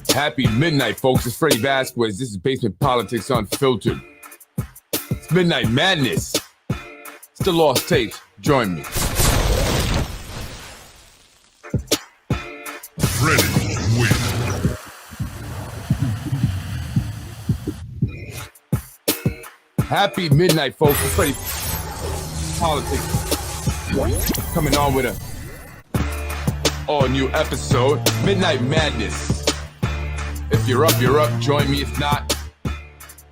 Happy midnight, folks. It's Freddie Vasquez. This is Basement Politics Unfiltered. It's Midnight Madness. It's the Lost Tapes. Join me. Ready, win. Happy midnight, folks. It's Freddie Politics. Coming on with a all-new episode. Midnight Madness. If you're up, you're up. Join me. If not,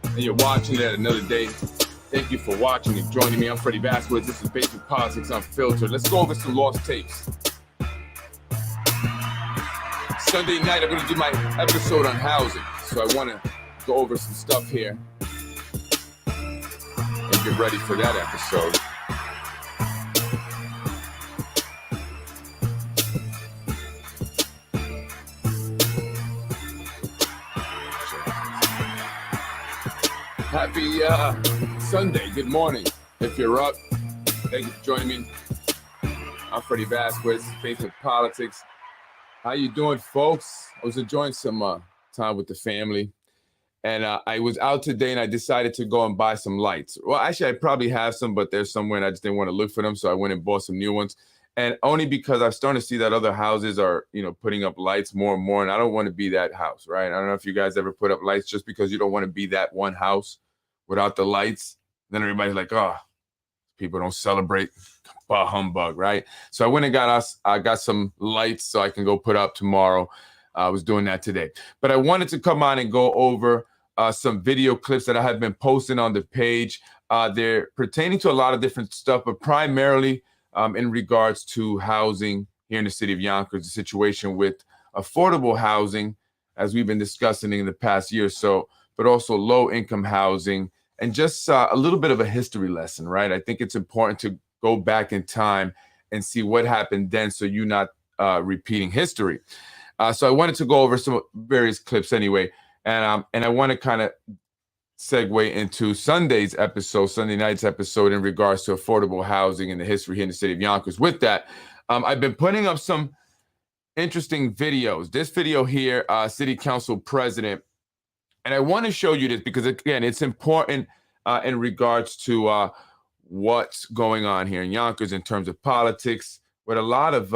and you're watching it at another day, thank you for watching and joining me. I'm Freddie Vasquez. This is Basic Politics Unfiltered. Let's go over some lost tapes. Sunday night, I'm going to do my episode on housing. So I want to go over some stuff here and get ready for that episode. Happy Sunday. Good morning. If you're up, thank you for joining me. I'm Freddie Vasquez, Basement Politics. How you doing, folks? I was enjoying some time with the family. And I was out today and I decided to go and buy some lights. Well, actually, I probably have some, but there's somewhere and I just didn't want to look for them. So I went and bought some new ones. And only because I'm starting to see that other houses are, putting up lights more and more. And I don't want to be that house, right? I don't know if you guys ever put up lights just because you don't want to be that one house without the lights. Then everybody's like, oh, people don't celebrate. Bah humbug, right? So I went and I got some lights so I can go put up tomorrow. I was doing that today. But I wanted to come on and go over some video clips that I have been posting on the page. They're pertaining to a lot of different stuff, but primarily in regards to housing here in the city of Yonkers, the situation with affordable housing, as we've been discussing in the past year or so, but also low-income housing, and just a little bit of a history lesson, right? I think it's important to go back in time and see what happened then so you're not repeating history. So I wanted to go over some various clips anyway, and I want to kind of segue into Sunday night's episode in regards to affordable housing and the history here in the city of Yonkers. With that, I've been putting up some interesting videos. This video here, City Council President, and I want to show you this because, again, it's important in regards to what's going on here in Yonkers in terms of politics, with a lot of,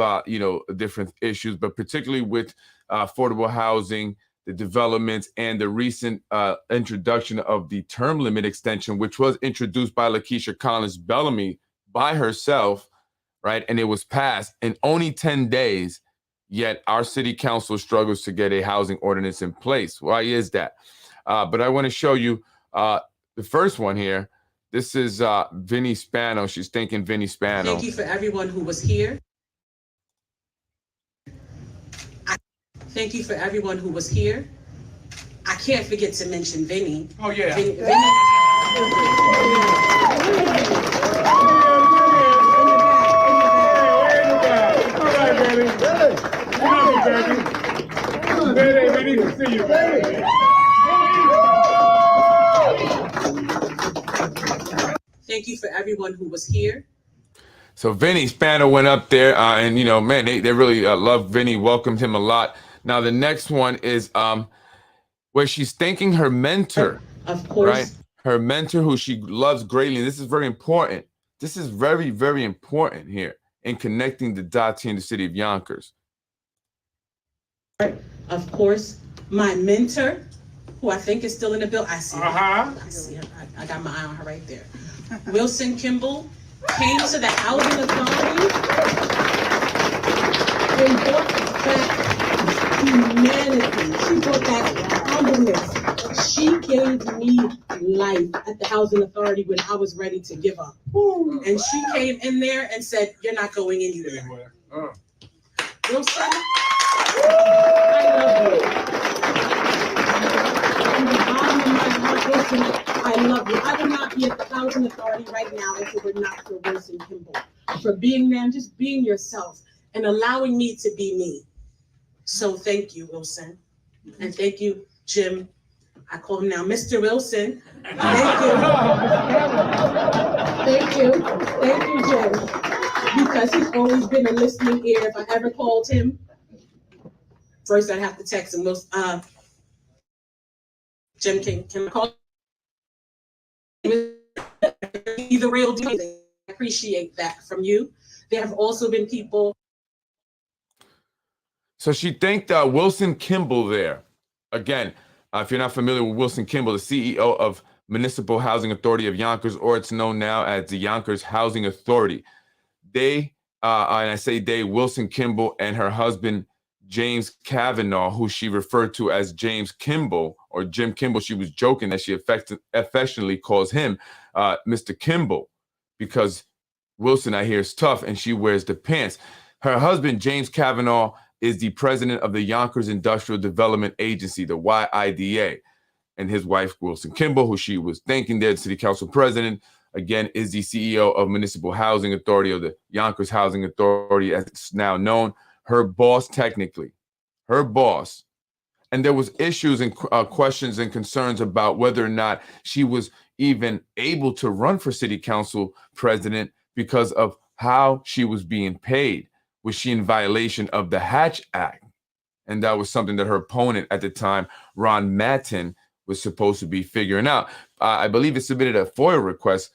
different issues, but particularly with affordable housing, the developments, and the recent introduction of the term limit extension, which was introduced by Lakeisha Collins Bellamy by herself, right? And it was passed in only 10 days, yet our city council struggles to get a housing ordinance in place. Why is that? But I want to show you the first one here. This is Vinnie Spano. She's thanking Vinnie Spano. Thank you for everyone who was here. Thank you for everyone who was here. I can't forget to mention Vinnie. Oh, yeah. Vinnie. Baby, to see you, baby. Thank you for everyone who was here. So Vinnie Spano went up there, and man, they really loved Vinnie, welcomed him a lot. Now the next one is where she's thanking her mentor, of course, right? Her mentor, who she loves greatly. And this is very important. This is very, very important here in connecting the dots here in the city of Yonkers. Of course, my mentor, who I think is still in the building. I see her. I see her. I got my eye on her right there. Wilson Kimball came to the Housing Authority and brought back humanity. She brought back humbleness. She gave me life at the Housing Authority when I was ready to give up. And she came in there and said, "You're not going anywhere." Wilson, I love you. From the bottom of my heart, Wilson, I love you. I would not be at the Housing Authority right now if it were not for Wilson Kimball. For being there and just being yourself and allowing me to be me. So thank you, Wilson. And thank you, Jim. I call him now Mr. Wilson. Thank you. Thank you, Jim. Because he's always been a listening ear. If I ever called him, first I'd have to text him. Jim, can I call you? The real deal. I appreciate that from you. There have also been people. So she thanked Wilson Kimball there. Again, if you're not familiar with Wilson Kimball, the CEO of Municipal Housing Authority of Yonkers, or it's known now as the Yonkers Housing Authority. They, and I say they, Wilson Kimball and her husband, James Kavanaugh, who she referred to as James Kimball or Jim Kimball. She was joking that she affectionately calls him Mr. Kimball, because Wilson, I hear, is tough and she wears the pants. Her husband, James Kavanaugh, is the president of the Yonkers Industrial Development Agency, the YIDA. And his wife, Wilson Kimball, who she was thanking there, the city council president, again, is the CEO of Municipal Housing Authority, or the Yonkers Housing Authority, as it's now known. Her boss, technically, her boss. And there was issues and questions and concerns about whether or not she was even able to run for city council president because of how she was being paid. Was she in violation of the Hatch Act? And that was something that her opponent at the time, Ron Matin, was supposed to be figuring out. I believe it submitted a FOIA request,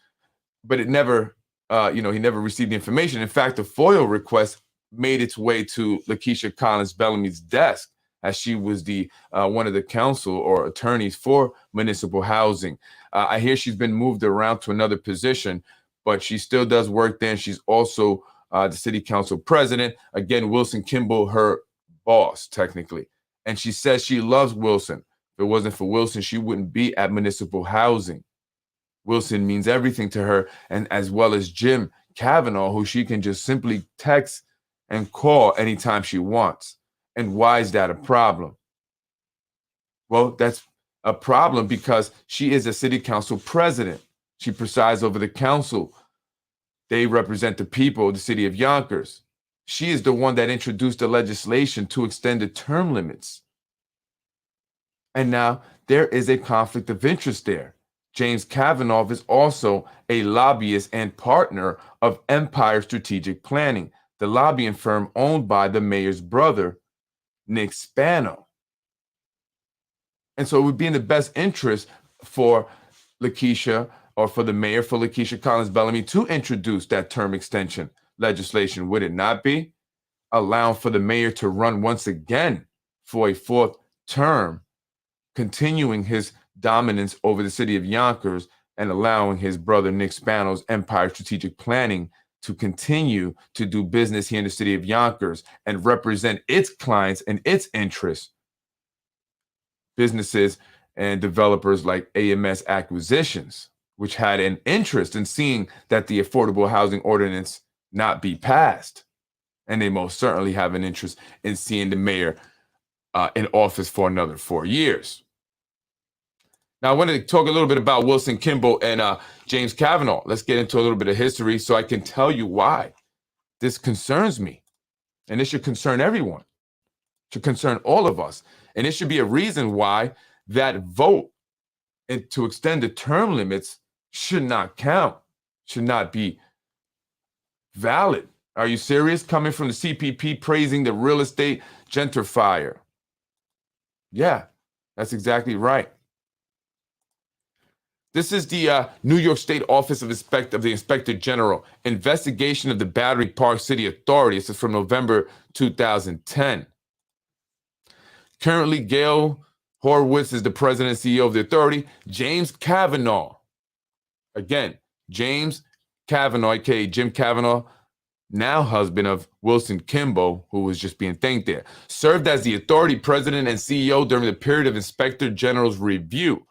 but it never, he never received the information. In fact, the FOIA request made its way to Lakeisha Collins Bellamy's desk, as she was the one of the counsel or attorneys for municipal housing. I hear she's been moved around to another position, but she still does work there. And she's also the city council president. Again, Wilson Kimball, her boss, technically. And she says she loves Wilson. If it wasn't for Wilson, she wouldn't be at municipal housing. Wilson means everything to her, and as well as Jim Kavanaugh, who she can just simply text and call anytime she wants. And why is that a problem? Well, that's a problem because she is a city council president. She presides over the council. They represent the people of the city of Yonkers. She is the one that introduced the legislation to extend the term limits. And now there is a conflict of interest there. James Kavanaugh is also a lobbyist and partner of Empire Strategic Planning, the lobbying firm owned by the mayor's brother, Nick Spano. And so it would be in the best interest for Lakeisha, or for the mayor, for Lakeisha Collins Bellamy, to introduce that term extension legislation, would it not be? Allowing for the mayor to run once again for a fourth term, continuing his dominance over the city of Yonkers and allowing his brother Nick Spano's Empire Strategic Planning to continue to do business here in the city of Yonkers and represent its clients and its interests. Businesses and developers like AMS Acquisitions, which had an interest in seeing that the Affordable Housing Ordinance not be passed. And they most certainly have an interest in seeing the mayor in office for another 4 years. Now, I wanted to talk a little bit about Wilson Kimball and James Kavanaugh. Let's get into a little bit of history so I can tell you why this concerns me. And it should concern everyone. It should concern all of us. And it should be a reason why that vote to extend the term limits should not count, should not be valid. Are you serious? Coming from the CPP praising the real estate gentrifier. Yeah, that's exactly right. This is the New York State Office of the Inspector General investigation of the Battery Park City Authority. This is from November 2010. Currently, Gail Horowitz is the president and CEO of the authority. James Kavanaugh, again, James Kavanaugh, aka Jim Kavanaugh, now husband of Wilson Kimball, who was just being thanked there, served as the authority president and CEO during the period of Inspector General's review.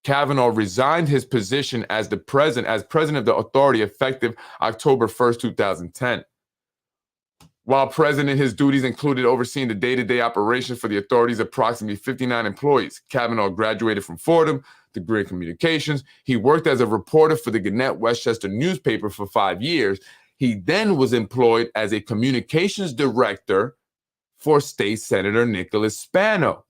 Kavanaugh resigned his position as president of the authority effective October 1st, 2010. While president, his duties included overseeing the day-to-day operations for the authority's approximately 59 employees. Kavanaugh graduated from Fordham, degree in communications. He worked as a reporter for the Gannett Westchester newspaper for 5 years. He then was employed as a communications director for State Senator Nicholas Spano.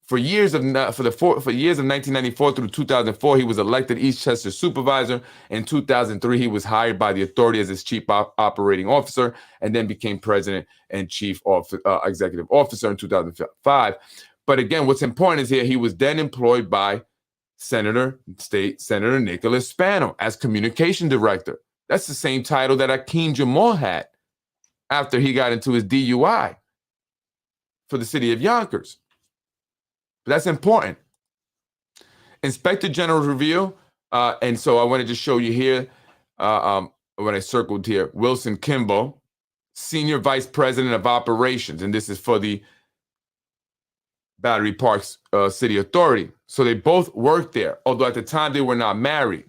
For years of 1994 through 2004, he was elected Eastchester supervisor. In 2003, he was hired by the authority as its chief operating officer, and then became president and chief executive officer in 2005. But again, what's important is here he was then employed by State Senator Nicholas Spano as communication director. That's the same title that Akeem Jamal had after he got into his DUI for the city of Yonkers. That's important. Inspector General's review, and so I wanted to show you here, when I circled here, Wilson Kimball, Senior Vice President of Operations, and this is for the Battery Park City Authority. So they both worked there, although at the time they were not married.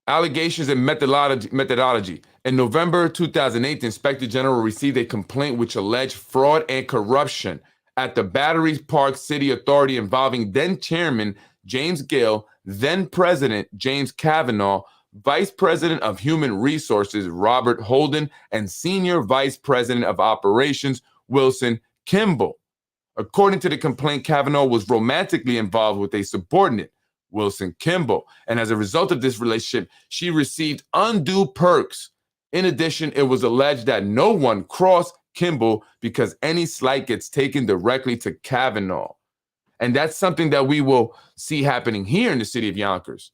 Allegations and methodology. In November 2008, the Inspector General received a complaint which alleged fraud and corruption at the Battery Park City Authority involving then Chairman James Gill, then President James Kavanaugh, Vice President of Human Resources Robert Holden, and Senior Vice President of Operations Wilson Kimball. According to the complaint, Kavanaugh was romantically involved with a subordinate, Wilson Kimball, and as a result of this relationship, she received undue perks. In addition, it was alleged that no one crossed Kimball because any slight gets taken directly to Kavanaugh. And that's something that we will see happening here in the city of Yonkers.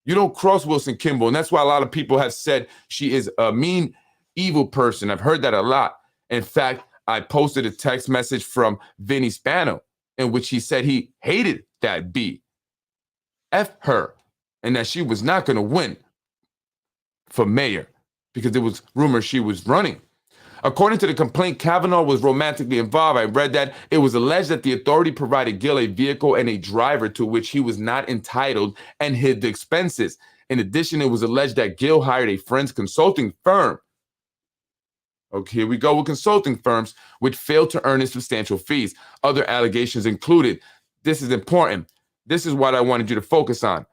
You don't cross Wilson Kimball, and that's why a lot of people have said she is a mean, evil person. I've heard that a lot. In fact, I posted a text message from Vinny Spano in which he said he hated that B. F her, and that she was not going to win for mayor because there was rumors she was running. According to the complaint, Kavanaugh was romantically involved. I read that it was alleged that the authority provided Gill a vehicle and a driver to which he was not entitled and hid the expenses. In addition, it was alleged that Gill hired a friend's consulting firm. Okay, here we go with consulting firms, which failed to earn substantial fees. Other allegations included, this is important, this is what I wanted you to focus on.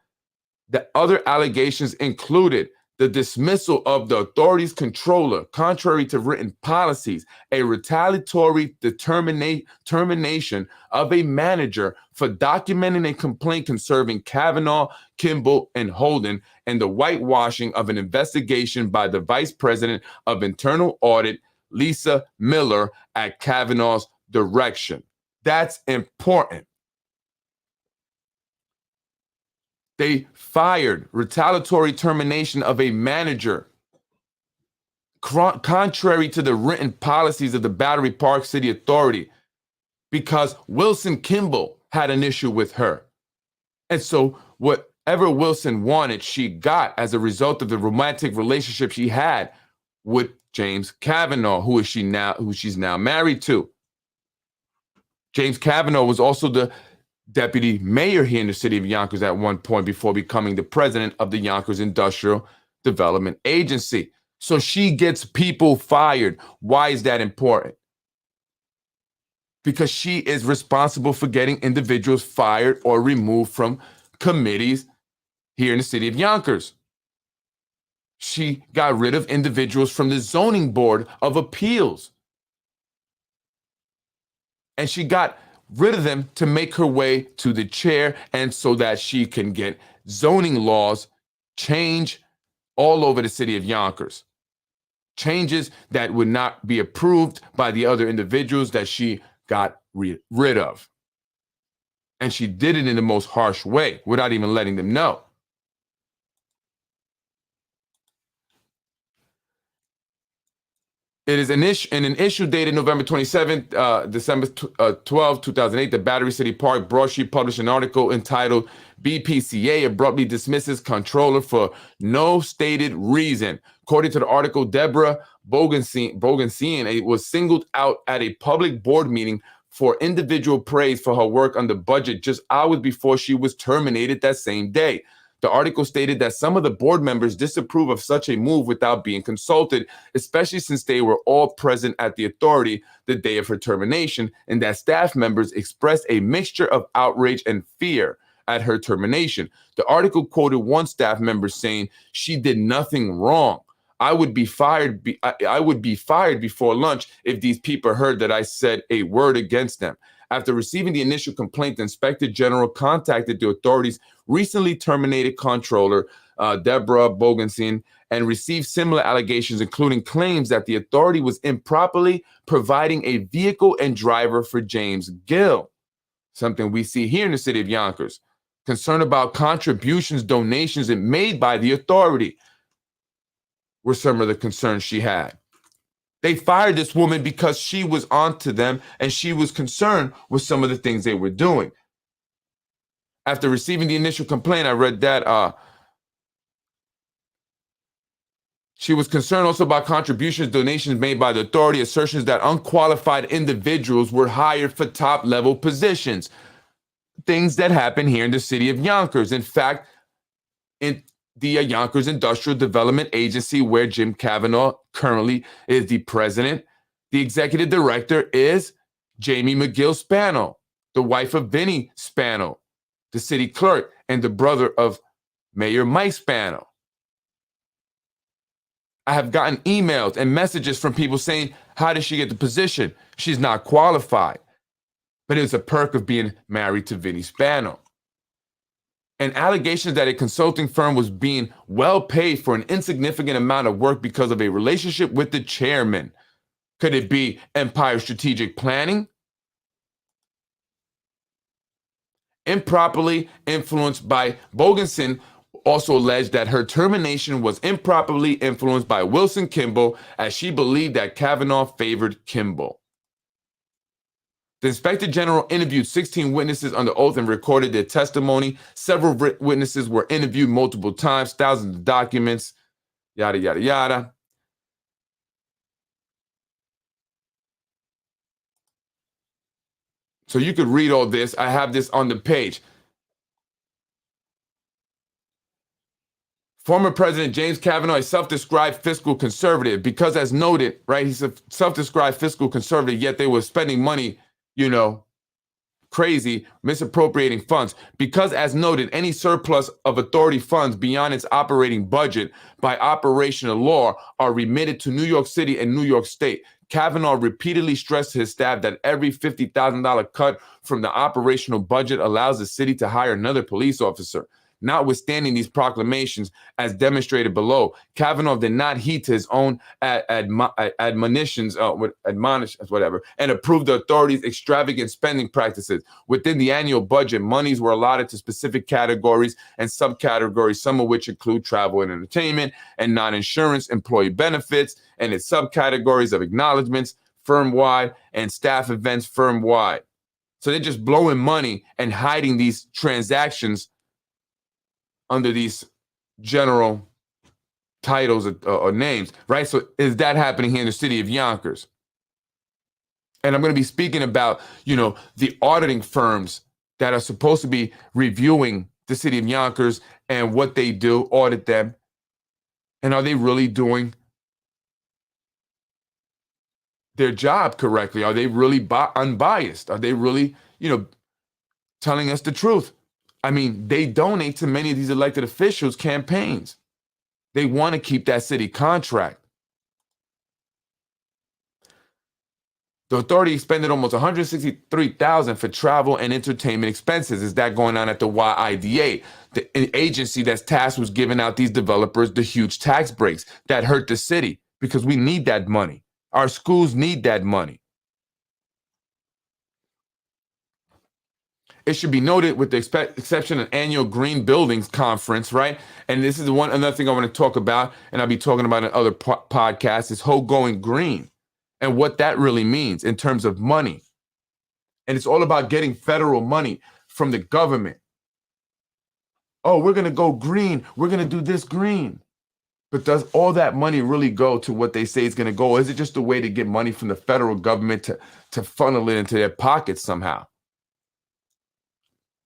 The other allegations included the dismissal of the authority's controller, contrary to written policies, a retaliatory termination of a manager for documenting a complaint concerning Kavanaugh, Kimball, and Holden, and the whitewashing of an investigation by the Vice President of Internal Audit, Lisa Miller, at Kavanaugh's direction. That's important. They fired, retaliatory termination of a manager, contrary to the written policies of the Battery Park City Authority, because Wilson Kimball had an issue with her. And so whatever Wilson wanted, she got as a result of the romantic relationship she had with James Kavanaugh, who she's now married to. James Kavanaugh was also the deputy mayor here in the city of Yonkers at one point before becoming the president of the Yonkers Industrial Development Agency. So she gets people fired. Why is that important? Because she is responsible for getting individuals fired or removed from committees here in the city of Yonkers. She got rid of individuals from the Zoning Board of Appeals. And she got rid of them to make her way to the chair, and so that she can get zoning laws change all over the city of Yonkers. Changes that would not be approved by the other individuals that she got rid of. And she did it in the most harsh way without even letting them know. It is in an issue dated November 27th, December 12, 2008, the Battery City Park broadsheet published an article entitled BPCA abruptly dismisses controller for no stated reason. According to the article, Deborah Bogensian was singled out at a public board meeting for individual praise for her work on the budget just hours before she was terminated that same day. The article stated that some of the board members disapprove of such a move without being consulted, especially since they were all present at the authority the day of her termination, and that staff members expressed a mixture of outrage and fear at her termination. The article quoted one staff member saying, "She did nothing wrong. I would be fired. I would be fired before lunch if these people heard that I said a word against them. After receiving the initial complaint, the Inspector General contacted the authorities' recently terminated controller, Deborah Bogensen, and received similar allegations, including claims that the authority was improperly providing a vehicle and driver for James Gill, something we see here in the city of Yonkers. Concern about contributions, donations made by the authority were some of the concerns she had. They fired this woman because she was onto them and she was concerned with some of the things they were doing. After receiving the initial complaint, I read that she was concerned also about contributions, donations made by the authority, assertions that unqualified individuals were hired for top-level positions. Things that happen here in the city of Yonkers. In fact, in the Yonkers Industrial Development Agency, where Jim Kavanaugh currently is the president, the executive director is Jamie McGill Spano, the wife of Vinny Spano, the city clerk, and the brother of Mayor Mike Spano. I have gotten emails and messages from people saying, how did she get the position? She's not qualified. But it was a perk of being married to Vinny Spano. And allegations that a consulting firm was being well paid for an insignificant amount of work because of a relationship with the chairman. Could it be Empire Strategic Planning? Improperly influenced by Bogensen also alleged that her termination was improperly influenced by Wilson Kimball, as she believed that Kavanaugh favored Kimball. The Inspector General interviewed 16 witnesses under oath and recorded their testimony. Several witnesses were interviewed multiple times, thousands of documents, yada, yada, yada. So you could read all this. I have this on the page. Former President James Kavanaugh, a self-described fiscal conservative, because as noted, right, he's a self-described fiscal conservative, yet they were spending money, crazy, misappropriating funds. Because as noted, any surplus of authority funds beyond its operating budget by operational law are remitted to New York City and New York State. Kavanaugh repeatedly stressed to his staff that every $50,000 cut from the operational budget allows the city to hire another police officer. Notwithstanding these proclamations, as demonstrated below, Kavanaugh did not heed to his own admonitions, and approved the authorities' extravagant spending practices. Within the annual budget, monies were allotted to specific categories and subcategories, some of which include travel and entertainment and non-insurance employee benefits, and its subcategories of acknowledgments firm-wide and staff events firm-wide. So they're just blowing money and hiding these transactions under these general titles or names, right? So is that happening here in the city of Yonkers? And I'm going to be speaking about, the auditing firms that are supposed to be reviewing the city of Yonkers and what they do, audit them. And are they really doing their job correctly? Are they really unbiased? Are they really, telling us the truth? I mean, they donate to many of these elected officials' campaigns. They want to keep that city contract. The authority expended almost $163,000 for travel and entertainment expenses. Is that going on at the YIDA? The agency that's tasked with giving out these developers the huge tax breaks that hurt the city, because we need that money. Our schools need that money. It should be noted, with the exception of annual Green Buildings Conference, right? And this is another thing I want to talk about, and I'll be talking about in other podcasts, is whole going green and what that really means in terms of money. And it's all about getting federal money from the government. Oh, we're going to go green. We're going to do this green. But does all that money really go to what they say is going to go? Or is it just a way to get money from the federal government to funnel it into their pockets somehow?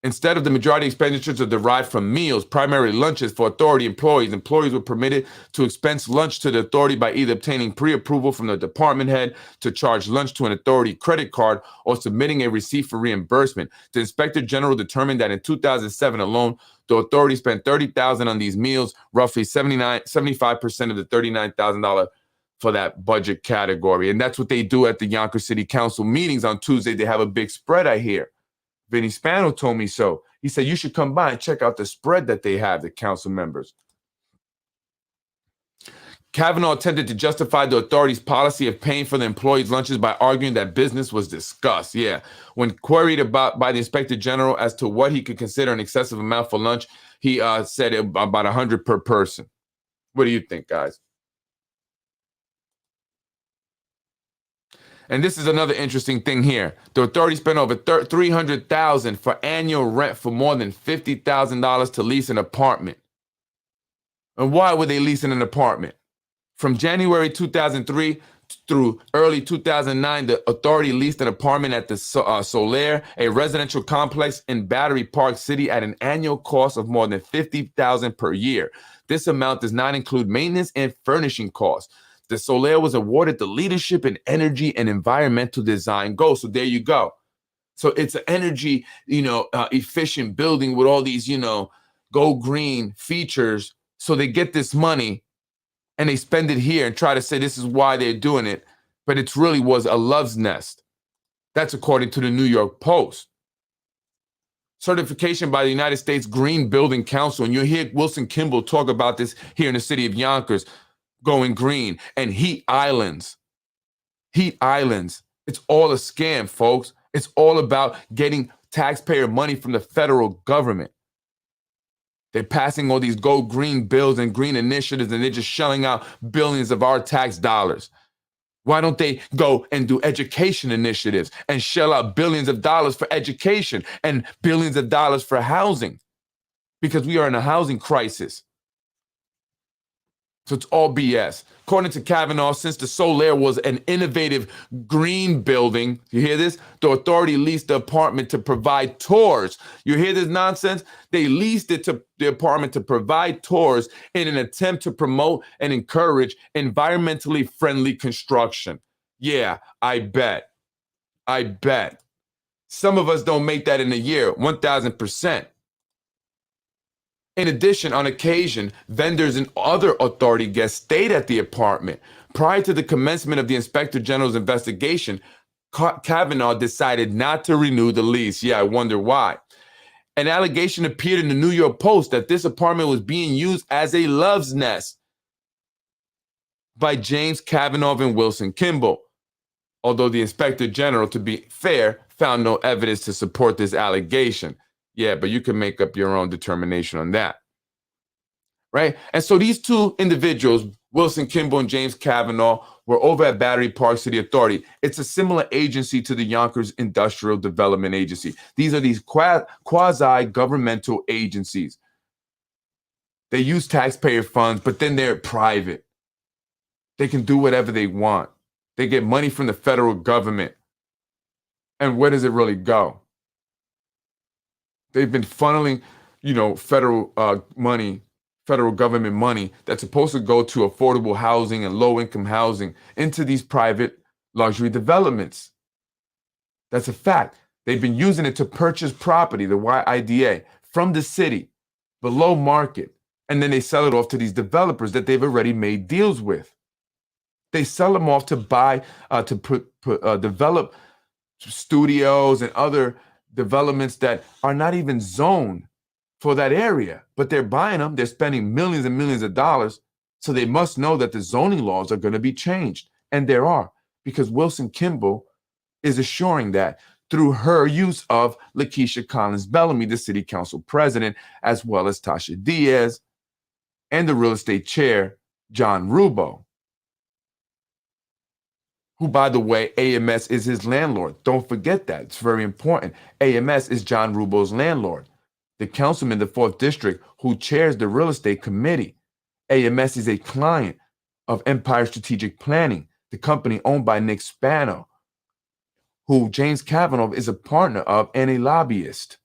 Instead of the majority expenditures are derived from meals, primarily lunches for authority employees. Employees were permitted to expense lunch to the authority by either obtaining pre-approval from the department head to charge lunch to an authority credit card or submitting a receipt for reimbursement. The Inspector General determined that in 2007 alone, the authority spent $30,000 on these meals, roughly 75% of the $39,000 for that budget category. And that's what they do at the Yonkers City Council meetings on Tuesday. They have a big spread, I hear. Vinny Spano told me so. He said, you should come by and check out the spread that they have, the council members. Kavanaugh attempted to justify the authority's policy of paying for the employees' lunches by arguing that business was discussed. Yeah. When queried by the Inspector General as to what he could consider an excessive amount for lunch, he said about 100 per person. What do you think, guys? And this is another interesting thing here. The authority spent over $300,000 for annual rent for more than $50,000 to lease an apartment. And why were they leasing an apartment? From January 2003 through early 2009, the authority leased an apartment at the Solaire, a residential complex in Battery Park City, at an annual cost of more than $50,000 per year. This amount does not include maintenance and furnishing costs. The Solaire was awarded the Leadership in Energy and Environmental Design Gold. So there you go. So it's an energy, efficient building with all these, go green features. So they get this money and they spend it here and try to say this is why they're doing it. But it really was a love's nest. That's according to the New York Post. Certification by the United States Green Building Council. And you'll hear Wilson Kimball talk about this here in the city of Yonkers. Going green and heat islands. Heat islands. It's all a scam, folks. It's all about getting taxpayer money from the federal government. They're passing all these go green bills and green initiatives, and they're just shelling out billions of our tax dollars. Why don't they go and do education initiatives and shell out billions of dollars for education and billions of dollars for housing? Because we are in a housing crisis. So it's all BS. According to Kavanaugh, since the Solaire was an innovative green building, you hear this? The authority leased the apartment to provide tours. You hear this nonsense? They leased it to the apartment to provide tours in an attempt to promote and encourage environmentally friendly construction. Yeah, I bet. Some of us don't make that in a year, 1,000%. In addition, on occasion, vendors and other authority guests stayed at the apartment. Prior to the commencement of the Inspector General's investigation, Kavanaugh decided not to renew the lease. Yeah, I wonder why. An allegation appeared in the New York Post that this apartment was being used as a love's nest by James Kavanaugh and Wilson Kimball. Although the Inspector General, to be fair, found no evidence to support this allegation. Yeah, but you can make up your own determination on that. Right? And so these two individuals, Wilson Kimball and James Kavanaugh, were over at Battery Park City Authority. It's a similar agency to the Yonkers Industrial Development Agency. These are these quasi-governmental agencies. They use taxpayer funds, but then they're private. They can do whatever they want. They get money from the federal government. And where does it really go? They've been funneling, federal money, federal government money that's supposed to go to affordable housing and low-income housing into these private luxury developments. That's a fact. They've been using it to purchase property, the YIDA, from the city, below market, and then they sell it off to these developers that they've already made deals with. They sell them off to buy, develop studios and other developments that are not even zoned for that area, but they're buying them. They're spending millions and millions of dollars. So they must know that the zoning laws are going to be changed. And there are, because Wilson Kimball is assuring that through her use of Lakeisha Collins Bellamy, the city council president, as well as Tasha Diaz and the real estate chair, John Rubo, who, by the way, AMS is his landlord. Don't forget that. It's very important. AMS is John Rubo's landlord. The councilman in the 4th District who chairs the real estate committee. AMS is a client of Empire Strategic Planning, the company owned by Nick Spano, who James Kavanaugh is a partner of and a lobbyist.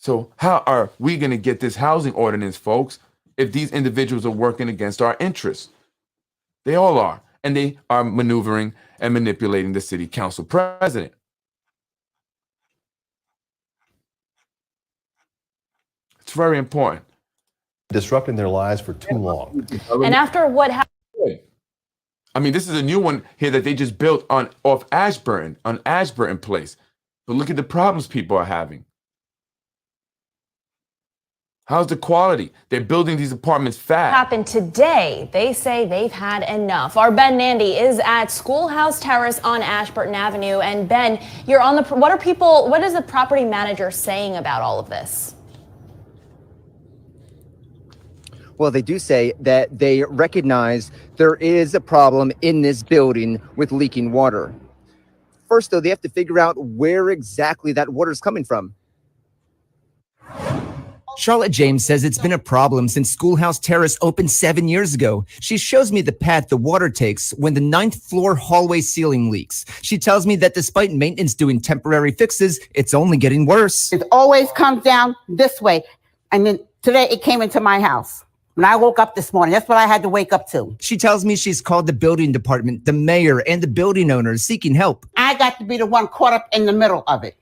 So how are we going to get this housing ordinance, folks, if these individuals are working against our interests? They all are. And they are maneuvering and manipulating the city council president. It's very important. Disrupting their lives for too long. And after what happened, I mean, this is a new one here that they just built off Ashburton, on Ashburton Place. But look at the problems people are having. How's the quality? They're building these apartments fast. happened today, they say they've had enough. Our Ben Nandy is at Schoolhouse Terrace on Ashburton Avenue. And Ben, you're on the, what is the property manager saying about all of this? Well, they do say that they recognize there is a problem in this building with leaking water. First, though, they have to figure out where exactly that water is coming from. Charlotte James says it's been a problem since Schoolhouse Terrace opened 7 years ago. She shows me the path the water takes when the 9th floor hallway ceiling leaks. She tells me that despite maintenance doing temporary fixes, it's only getting worse. It always comes down this way. And then today it came into my house. When I woke up this morning, that's what I had to wake up to. She tells me she's called the building department, the mayor, and the building owners seeking help. I got to be the one caught up in the middle of it.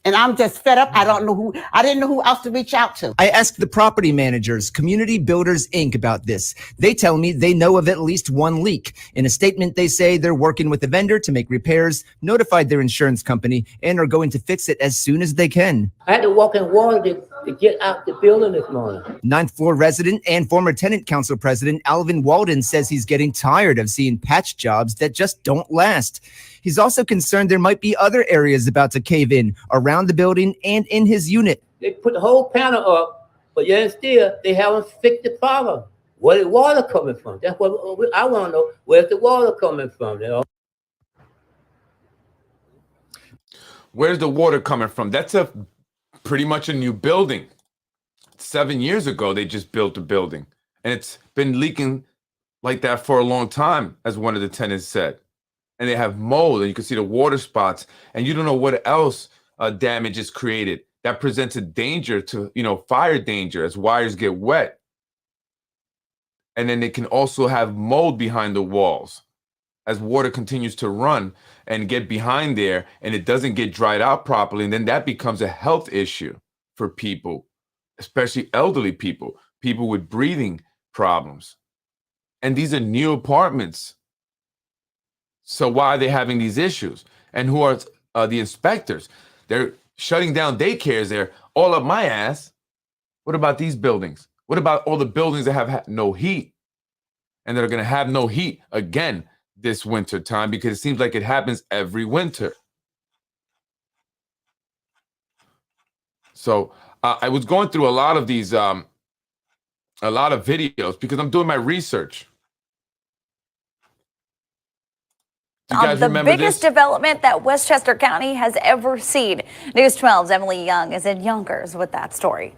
And I'm just fed up. I didn't know who else to reach out to. I asked the property managers, Community Builders Inc. about this. They tell me they know of at least one leak. In a statement, they say they're working with the vendor to make repairs, notified their insurance company, and are going to fix it as soon as they can. I had to walk in water to get out the building this morning. 9th floor resident and former tenant council president Alvin Walden says he's getting tired of seeing patch jobs that just don't last. He's also concerned there might be other areas about to cave in around the building and in his unit. They put the whole panel up, but yet still they haven't fixed the problem. Where the water coming from? That's what I want to know. Where's the water coming from? You know? Where's the water coming from? That's pretty much a new building. 7 years ago, they just built the building. And it's been leaking like that for a long time, as one of the tenants said. And they have mold, and you can see the water spots, and you don't know what else damage is created. That presents a danger to, fire danger as wires get wet. And then they can also have mold behind the walls as water continues to run and get behind there, and it doesn't get dried out properly. And then that becomes a health issue for people, especially elderly people, people with breathing problems. And these are new apartments. So why are they having these issues? And who are the inspectors? They're shutting down daycares. They're all up my ass. What about these buildings? What about all the buildings that have no heat and that are going to have no heat again this winter time? Because it seems like it happens every winter. So I was going through a lot of these, a lot of videos because I'm doing my research. The biggest development that Westchester County has ever seen. News 12's Emily Young is in Yonkers with that story.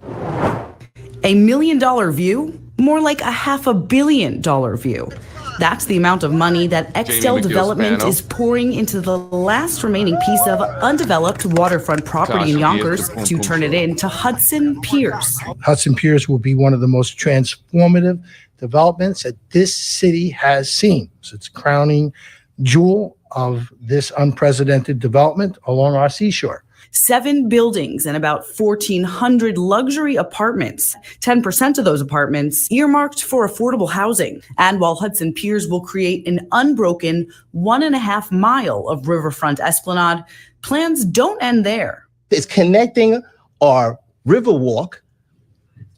$1 million view? More like a $500 million view. That's the amount of money that Extel Development is pouring into the last remaining piece of undeveloped waterfront property in Yonkers to turn it into Hudson Piers. Hudson Piers will be one of the most transformative developments that this city has seen. So it's crowning jewel of this unprecedented development along our seashore. 7 buildings and about 1,400 luxury apartments. 10% of those apartments earmarked for affordable housing. And while Hudson Piers will create an unbroken 1.5 mile of riverfront esplanade, plans don't end there. It's connecting our Riverwalk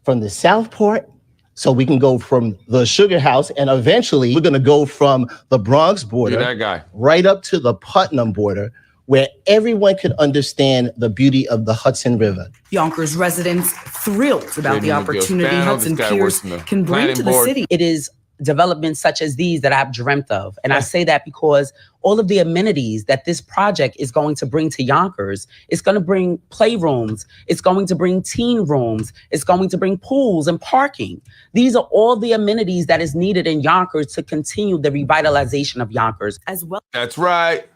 from the Southport, so we can go from the Sugar House, and eventually we're going to go from the Bronx border right up to the Putnam border, where everyone could understand the beauty of the Hudson River. Yonkers residents thrilled about the opportunity Hudson Piers can bring to the city. It is developments such as these that I've dreamt of. And I say that because all of the amenities that this project is going to bring to Yonkers, it's going to bring playrooms, it's going to bring teen rooms, it's going to bring pools and parking. These are all the amenities that is needed in Yonkers to continue the revitalization of Yonkers as well. That's right.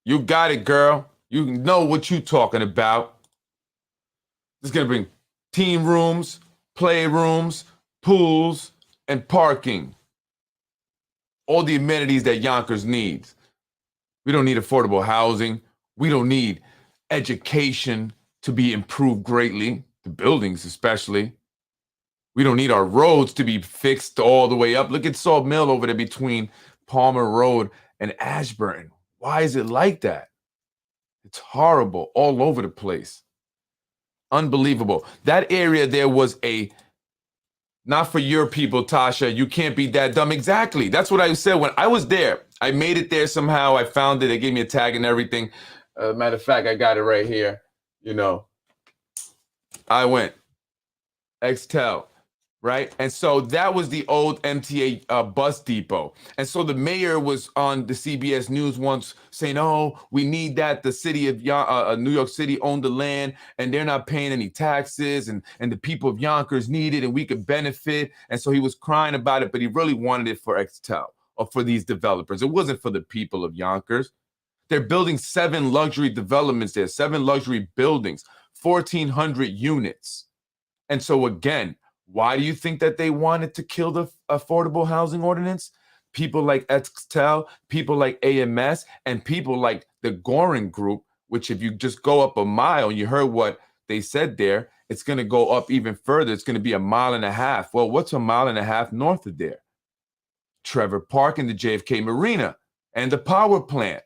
You got it, girl. You know what you're talking about. It's going to bring teen rooms, playrooms, pools, and parking. All the amenities that Yonkers needs. We don't need affordable housing. We don't need education to be improved greatly, the buildings especially. We don't need our roads to be fixed all the way up. Look at Salt Mill over there between Palmer Road and Ashburn. Why is it like that? It's horrible all over the place. Unbelievable. That area there was not for your people, Tasha. You can't be that dumb. Exactly. That's what I said when I was there. I made it there somehow. I found it. They gave me a tag and everything. Matter of fact, I got it right here. You know, I went Extel, right? And so that was the old MTA bus depot. And so the mayor was on the CBS News once saying, oh, we need that. The city of New York City owned the land and they're not paying any taxes and the people of Yonkers need it and we could benefit. And so he was crying about it, but he really wanted it for Extel or for these developers. It wasn't for the people of Yonkers. They're building 7 luxury developments there, 7 luxury buildings, 1,400 units. And so again, why do you think that they wanted to kill the affordable housing ordinance? People like Extel, people like AMS, and people like the Goring Group, which if you just go up a mile, and you heard what they said there, it's going to go up even further. It's going to be 1.5 miles. Well, what's 1.5 miles north of there? Trevor Park and the JFK Marina and the power plant.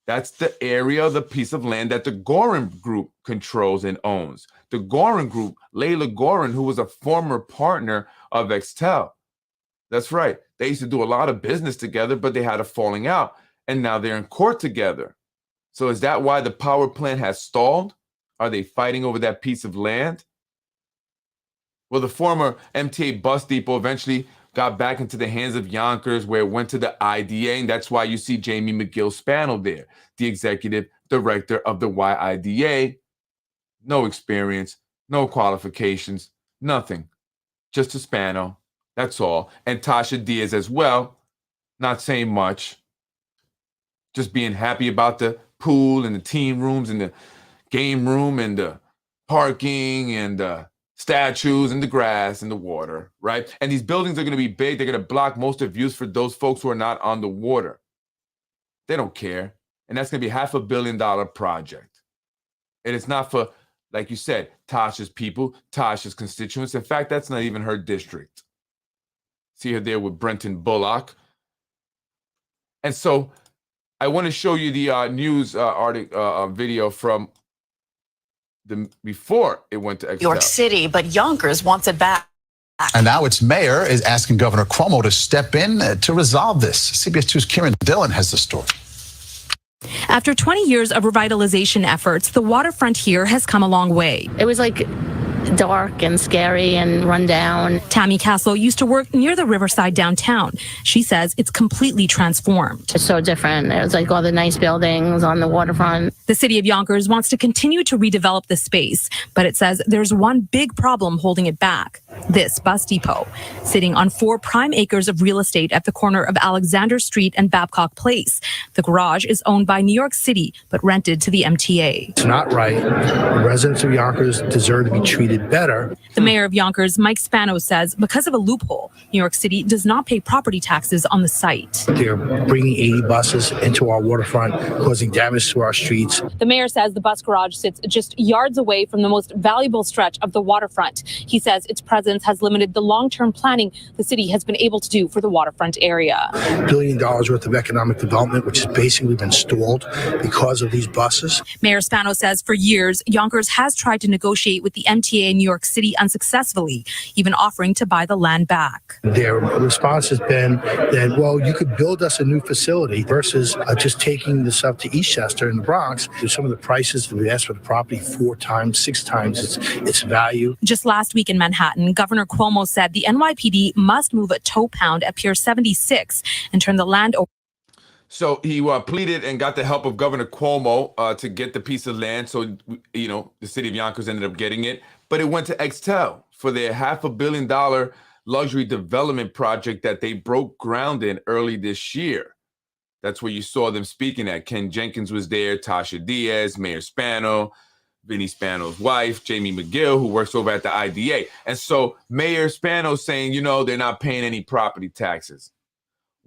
That's the area, the piece of land that the Gorin Group controls and owns. The Gorin Group, Layla Gorin, who was a former partner of Extel. That's right. They used to do a lot of business together, but they had a falling out. And now they're in court together. So is that why the power plant has stalled? Are they fighting over that piece of land? Well, the former MTA bus depot eventually got back into the hands of Yonkers, where it went to the IDA, and that's why you see Jamie McGill-Spano there, the executive director of the YIDA. No experience, no qualifications, nothing. Just a Spano, that's all. And Tasha Diaz as well, not saying much. Just being happy about the pool and the teen rooms and the game room and the parking and the statues and the grass and the water, right? And these buildings are going to be big. They're going to block most of views for those folks who are not on the water. They don't care. And that's going to be $500 million project. And it's not for, like you said, Tasha's people, Tasha's constituents. In fact, that's not even her district. See her there with Brenton Bullock. And so I want to show you the news article video from before it went to Extel. York City, but Yonkers wants it back. And now its mayor is asking Governor Cuomo to step in to resolve this. CBS 2's Kieran Dillon has the story. After 20 years of revitalization efforts, the waterfront here has come a long way. It was like dark and scary and run down. Tammy Castle used to work near the Riverside downtown. She says it's completely transformed. It's so different. It was like all the nice buildings on the waterfront. The city of Yonkers wants to continue to redevelop the space, but it says there's one big problem holding it back. This bus depot, sitting on 4 prime acres of real estate at the corner of Alexander Street and Babcock Place. The garage is owned by New York City, but rented to the MTA. It's not right. The residents of Yonkers deserve to be treated better. The mayor of Yonkers, Mike Spano, says because of a loophole, New York City does not pay property taxes on the site. They're bringing 80 buses into our waterfront, causing damage to our streets. The mayor says the bus garage sits just yards away from the most valuable stretch of the waterfront. He says its presence has limited the long-term planning the city has been able to do for the waterfront area. $1 billion worth of economic development, which has basically been stalled because of these buses. Mayor Spano says for years, Yonkers has tried to negotiate with the MTA in New York City unsuccessfully, even offering to buy the land back. Their response has been that, well, you could build us a new facility versus just taking this up to Eastchester in the Bronx. Some of the prices that we asked for the property 4 times, 6 times its value. Just last week in Manhattan, Governor Cuomo said the NYPD must move a tow pound at Pier 76 and turn the land over. So he pleaded and got the help of Governor Cuomo to get the piece of land. So, you know, the city of Yonkers ended up getting it. But it went to Extel for their $500 million luxury development project that they broke ground in early this year. That's where you saw them speaking at. Ken Jenkins was there, Tasha Diaz, Mayor Spano, Vinny Spano's wife, Jamie McGill, who works over at the IDA. And so Mayor Spano's saying, you know, they're not paying any property taxes.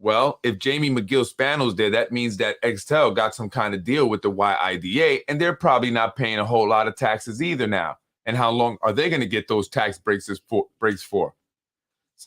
Well, if Jamie McGill Spano's there, that means that Extel got some kind of deal with the YIDA, and they're probably not paying a whole lot of taxes either now. And how long are they going to get those tax breaks for?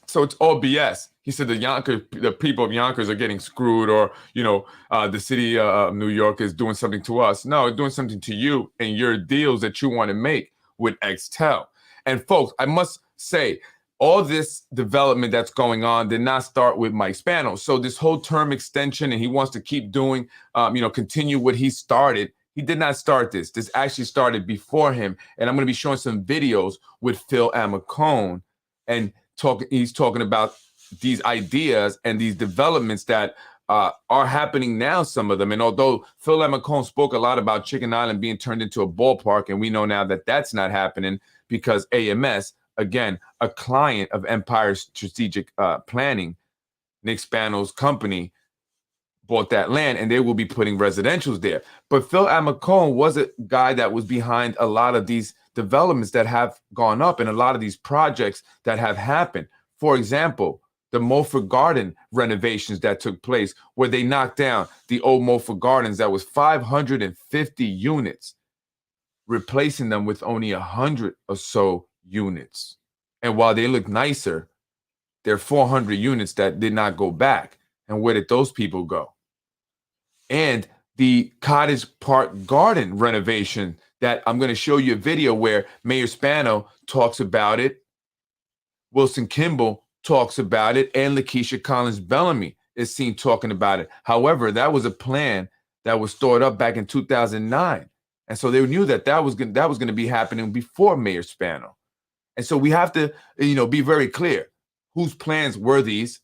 So it's all BS. He said the people of Yonkers are getting screwed, or, you know, the city of New York is doing something to us. No, it's doing something to you and your deals that you want to make with Extel. And folks, I must say, all this development that's going on did not start with Mike Spano. So this whole term extension, and he wants to keep doing, continue what he started. He did not start this. This actually started before him. And I'm going to be showing some videos with Phil Amacone, and he's talking about these ideas and these developments that are happening now, some of them. And although Phil Amacone spoke a lot about Chicken Island being turned into a ballpark, and we know now that that's not happening because AMS, again, a client of Empire Strategic Planning, Nick Spano's company, bought that land, and they will be putting residentials there. But Phil Amacone was a guy that was behind a lot of these developments that have gone up and a lot of these projects that have happened. For example, the Mulford Garden renovations that took place, where they knocked down the old Mulford Gardens that was 550 units, replacing them with only 100 or so units. And while they look nicer, there are 400 units that did not go back. And where did those people go? And the Cottage Park Garden renovation that I'm going to show you a video where Mayor Spano talks about it, Wilson Kimball talks about it, and Lakeisha Collins Bellamy is seen talking about it. However, that was a plan that was stored up back in 2009. And so they knew that that was going to be happening before Mayor Spano. And so we have to, be very clear. Whose plans were these?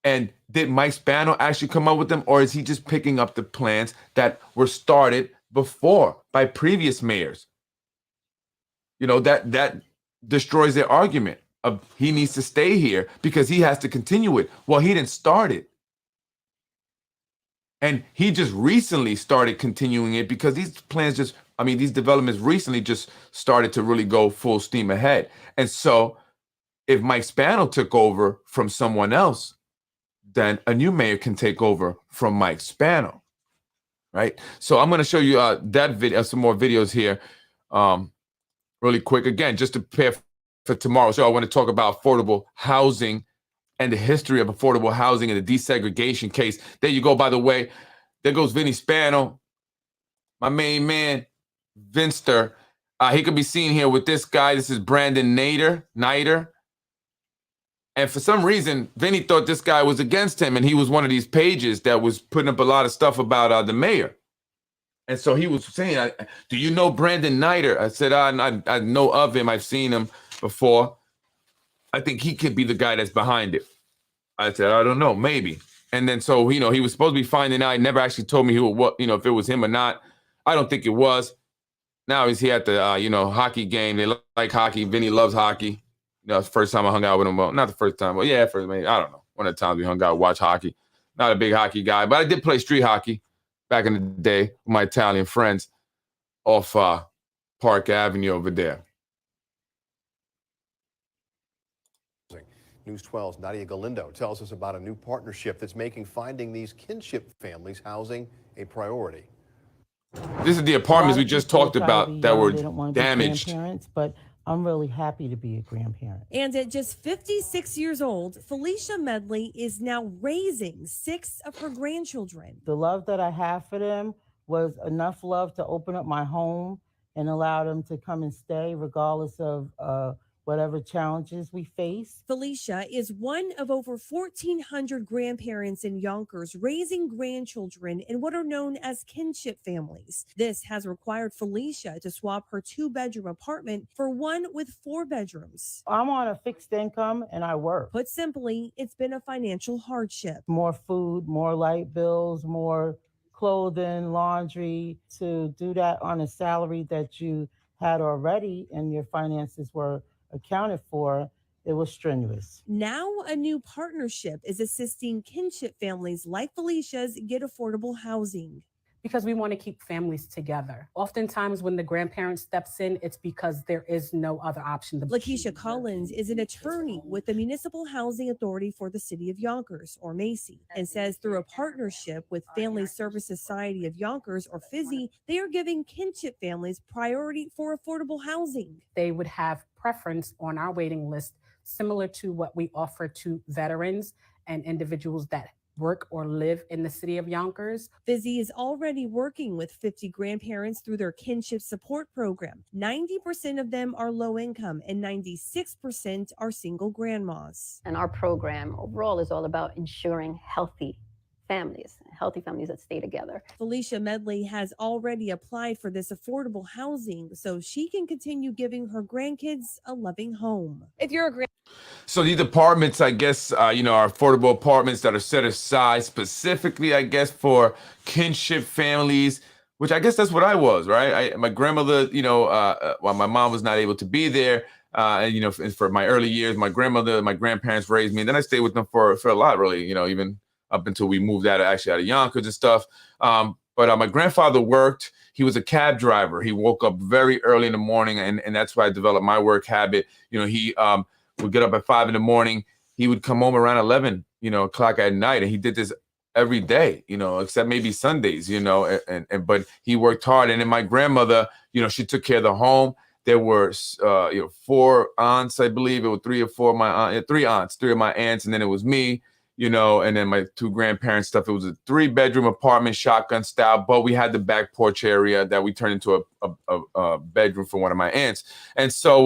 And did Mike Spano actually come up with them, or is he just picking up the plans that were started before by previous mayors? That destroys their argument of he needs to stay here because he has to continue it. Well, he didn't start it. And he just recently started continuing it because these developments recently just started to really go full steam ahead. And so if Mike Spano took over from someone else, then a new mayor can take over from Mike Spano, right? So I'm going to show you that video, some more videos here, really quick. Again, just to prepare for tomorrow. So I want to talk about affordable housing and the history of affordable housing and the desegregation case. There you go. By the way, there goes Vinny Spano, my main man, Vinster. He could be seen here with this guy. This is Brandon Nider. And for some reason, Vinny thought this guy was against him, and he was one of these pages that was putting up a lot of stuff about the mayor. And so he was saying, do you know Brandon Nider? I said, I know of him. I've seen him before. I think he could be the guy that's behind it. I said, I don't know, maybe. And then so, he was supposed to be finding out. He never actually told me if it was him or not. I don't think it was. Now he's here at the, hockey game. They like hockey. Vinny loves hockey. It's the first time I hung out with him. Well, not the first time. Well, yeah, maybe. I don't know. One of the times we hung out, watch hockey. Not a big hockey guy, but I did play street hockey back in the day with my Italian friends off Park Avenue over there. News 12's Nadia Galindo tells us about a new partnership that's making finding these kinship families housing a priority. This is the apartments we just talked about that were damaged. But I'm really happy to be a grandparent. And at just 56 years old, Felicia Medley is now raising 6 of her grandchildren. The love that I have for them was enough love to open up my home and allow them to come and stay regardless of whatever challenges we face. Felicia is one of over 1,400 grandparents in Yonkers raising grandchildren in what are known as kinship families. This has required Felicia to swap her 2-bedroom apartment for one with 4 bedrooms. I'm on a fixed income and I work. Put simply, it's been a financial hardship. More food, more light bills, more clothing, laundry. To do that on a salary that you had already and your finances were accounted for, it was strenuous. Now a new partnership is assisting kinship families like Felicia's get affordable housing. Because we want to keep families together. Oftentimes when the grandparent steps in, it's because there is no other option. Lakeisha Collins is an attorney with the Municipal Housing Authority for the City of Yonkers, or MACI, and says through a partnership with Family Service Society of Yonkers, or FISY, they are giving kinship families priority for affordable housing. They would have preference on our waiting list, similar to what we offer to veterans and individuals that work or live in the city of Yonkers. FISY is already working with 50 grandparents through their kinship support program. 90% of them are low income and 96% are single grandmas. And our program overall is all about ensuring healthy families that stay together. Felicia Medley has already applied for this affordable housing so she can continue giving her grandkids a loving home. If you're a So these apartments, I guess, are affordable apartments that are set aside specifically, I guess, for kinship families, which I guess that's what I was, right? My grandmother, while my mom was not able to be there, and, for my early years, my grandparents raised me, and then I stayed with them for a lot, really, even up until we moved out of Yonkers and stuff. But my grandfather worked. He was a cab driver. He woke up very early in the morning, and that's why I developed my work habit. He would get up at 5 a.m. He would come home around 11, o'clock at night, and he did this every day, except maybe Sundays, but he worked hard. And then my grandmother, she took care of the home. There were 4 aunts, I believe. It were 3 or 4 of my aunts, 3 aunts, 3 of my aunts, and then it was me. And then my 2 grandparents stuff. It was a 3-bedroom apartment, shotgun style, but we had the back porch area that we turned into a bedroom for one of my aunts. And so,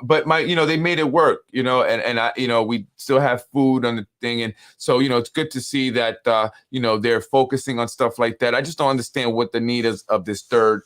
but they made it work, and I, we still have food on the thing. And so, it's good to see that, they're focusing on stuff like that. I just don't understand what the need is of this third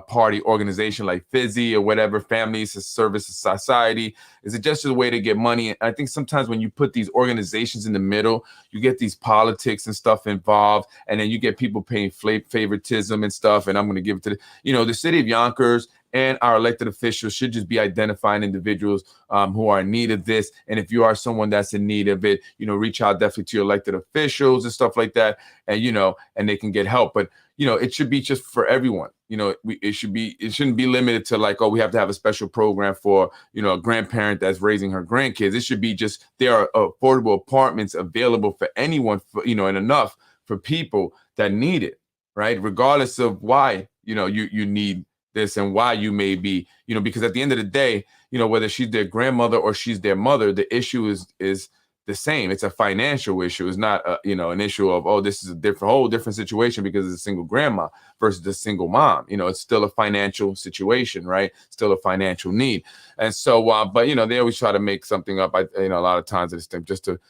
party organization like FISY or whatever, Family Service Society. Is it just a way to get money? And I think sometimes when you put these organizations in the middle, you get these politics and stuff involved, and then you get people paying favoritism and stuff. And I'm going to give it to the city of Yonkers and our elected officials should just be identifying individuals who are in need of this. And if you are someone that's in need of it, reach out definitely to your elected officials and stuff like that. And, and they can get help. But, it should be just for everyone. It shouldn't be limited to like, oh, we have to have a special program for, a grandparent that's raising her grandkids. It should be just, there are affordable apartments available for anyone, and enough for people that need it, right? Regardless of why, you need this and why you may be, because at the end of the day, whether she's their grandmother or she's their mother, the issue is the same. It's a financial issue. It's not an issue of, oh, this is a whole different situation because it's a single grandma versus a single mom. It's still a financial situation, right? Still a financial need. And so, but they always try to make something up. A lot of times it's just to,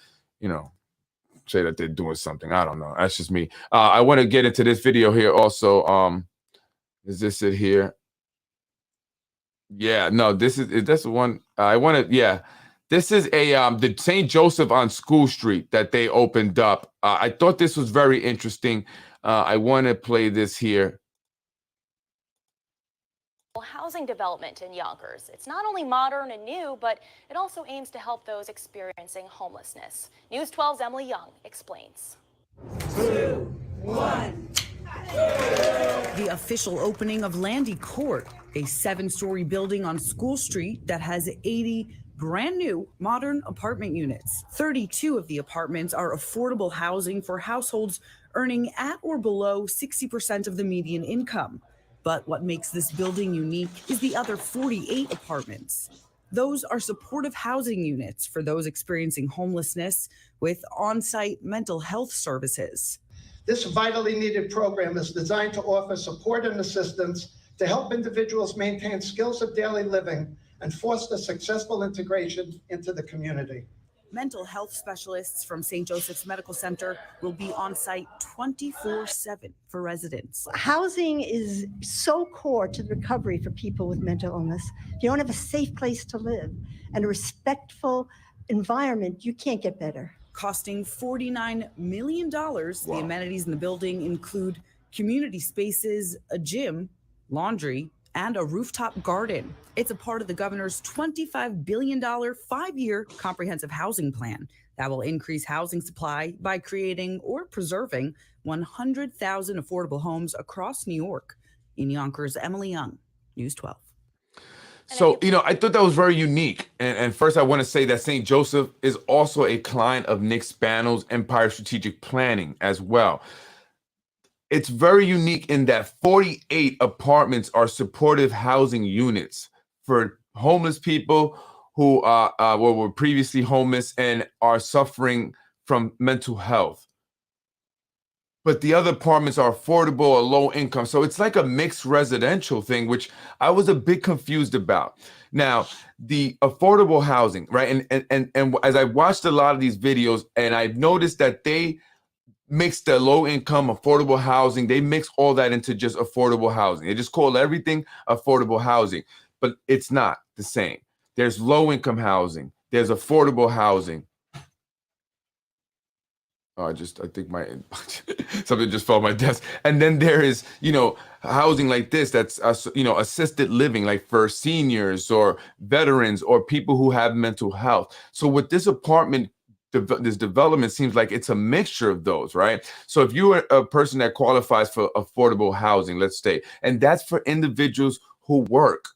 say that they're doing something. I don't know. That's just me. I want to get into this video here also. Is this it here? Yeah, no, that's the one I want to, yeah. This is the St. Joseph on School Street that they opened up. I thought this was very interesting. I want to play this here. Housing development in Yonkers. It's not only modern and new, but it also aims to help those experiencing homelessness. News 12's Emily Young explains. 2, 1. The official opening of Landy Court, a 7-story building on School Street that has 80 brand new modern apartment units. 32 of the apartments are affordable housing for households earning at or below 60% of the median income. But what makes this building unique is the other 48 apartments. Those are supportive housing units for those experiencing homelessness with on-site mental health services. This vitally needed program is designed to offer support and assistance to help individuals maintain skills of daily living and foster successful integration into the community. Mental health specialists from St. Joseph's Medical Center will be on site 24/7 for residents. Housing is so core to the recovery for people with mental illness. If you don't have a safe place to live and a respectful environment, you can't get better. Costing $49 million, The amenities in the building include community spaces, a gym, laundry, and a rooftop garden. It's a part of the governor's $25 billion 5-year comprehensive housing plan that will increase housing supply by creating or preserving 100,000 affordable homes across New York. In Yonkers, Emily Young, News 12. So, I thought that was very unique. And first, I want to say that St. Joseph is also a client of Nick Spano's Empire Strategic Planning as well. It's very unique in that 48 apartments are supportive housing units for homeless people who were previously homeless and are suffering from mental health. But the other apartments are affordable or low income. So it's like a mixed residential thing, which I was a bit confused about. Now, the affordable housing, right? And as I watched a lot of these videos, and I've noticed that they mix the low income affordable housing, they mix all that into just affordable housing. They just call everything affordable housing, but it's not the same. There's low income housing, there's affordable housing. I think something just fell on my desk. And then there is, housing like this that's, assisted living, like for seniors or veterans or people who have mental health. So with this this development seems like it's a mixture of those, right? So if you are a person that qualifies for affordable housing, let's say, and that's for individuals who work,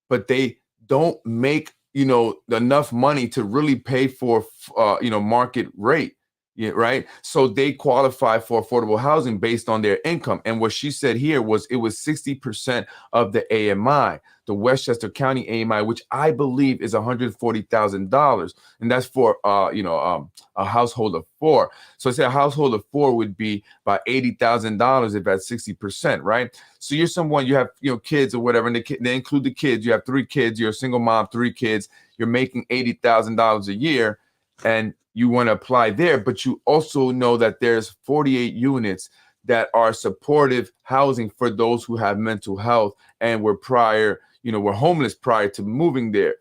but they don't make, enough money to really pay for, market rate. Yeah, right. So they qualify for affordable housing based on their income. And what she said here was it was 60% of the AMI, the Westchester County AMI, which I believe is $140,000. And that's for, a household of 4. So say a household of 4 would be about $80,000 if that's 60%, right? So you're someone, you have, kids or whatever, and they include the kids. You have 3 kids, you're a single mom, 3 kids, you're making $80,000 a year. And you want to apply there, but you also know that there's 48 units that are supportive housing for those who have mental health and were homeless prior to moving there.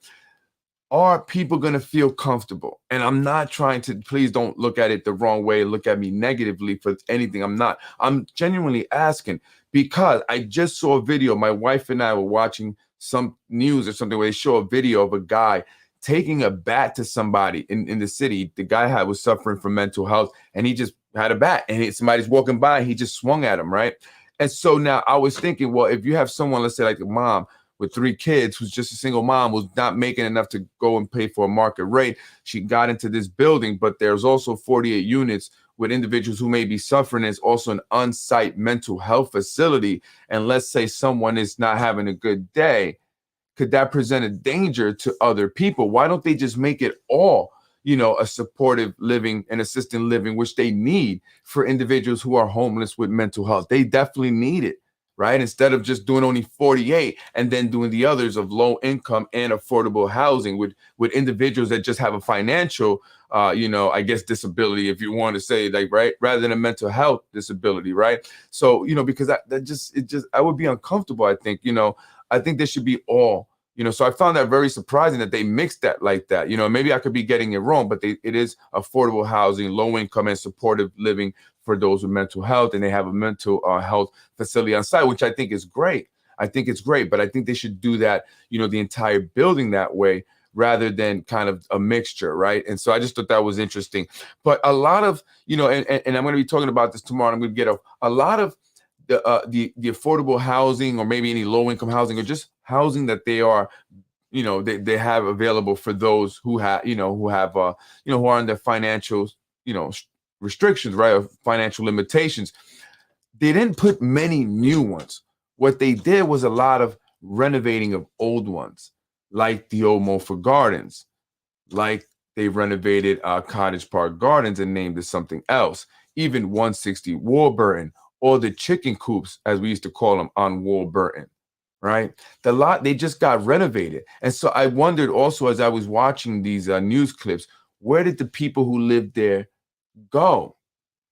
Are people going to feel comfortable? And I'm not trying to, please don't look at it the wrong way, look at me negatively for anything. I'm not. I'm genuinely asking because I just saw a video. My wife and I were watching some news or something where they show a video of a guy taking a bat to somebody in the city. The guy was suffering from mental health and he just had a bat and somebody's walking by and he just swung at him, right? And so now I was thinking, well, if you have someone, let's say like a mom with 3 kids who's just a single mom, who's not making enough to go and pay for a market rate, she got into this building, but there's also 48 units with individuals who may be suffering. It's also an on-site mental health facility. And let's say someone is not having a good day. Could that present a danger to other people? Why don't they just make it all, a supportive living and assisted living, which they need for individuals who are homeless with mental health? They definitely need it, right? Instead of just doing only 48 and then doing the others of low income and affordable housing with individuals that just have a financial, disability, if you want to say, like, right, rather than a mental health disability, right? So, because I would be uncomfortable. I think, I think there should be all, so I found that very surprising that they mixed that like that. Maybe I could be getting it wrong, but it is affordable housing, low income and supportive living for those with mental health. And they have a mental health facility on site, which I think is great. I think it's great, but I think they should do that, the entire building that way rather than kind of a mixture, right? And so I just thought that was interesting. But a lot of, and I'm going to be talking about this tomorrow. I'm going to get a lot of the affordable housing or maybe any low income housing or just housing that they are, they have available for those who have, who are under financial, restrictions, right? Or financial limitations. They didn't put many new ones. What they did was a lot of renovating of old ones, like the old Mulford Gardens, like they renovated Cottage Park Gardens and named it something else. Even 160 Warburton, or the chicken coops, as we used to call them on Warburton, right? They just got renovated. And so I wondered also as I was watching these news clips, where did the people who lived there go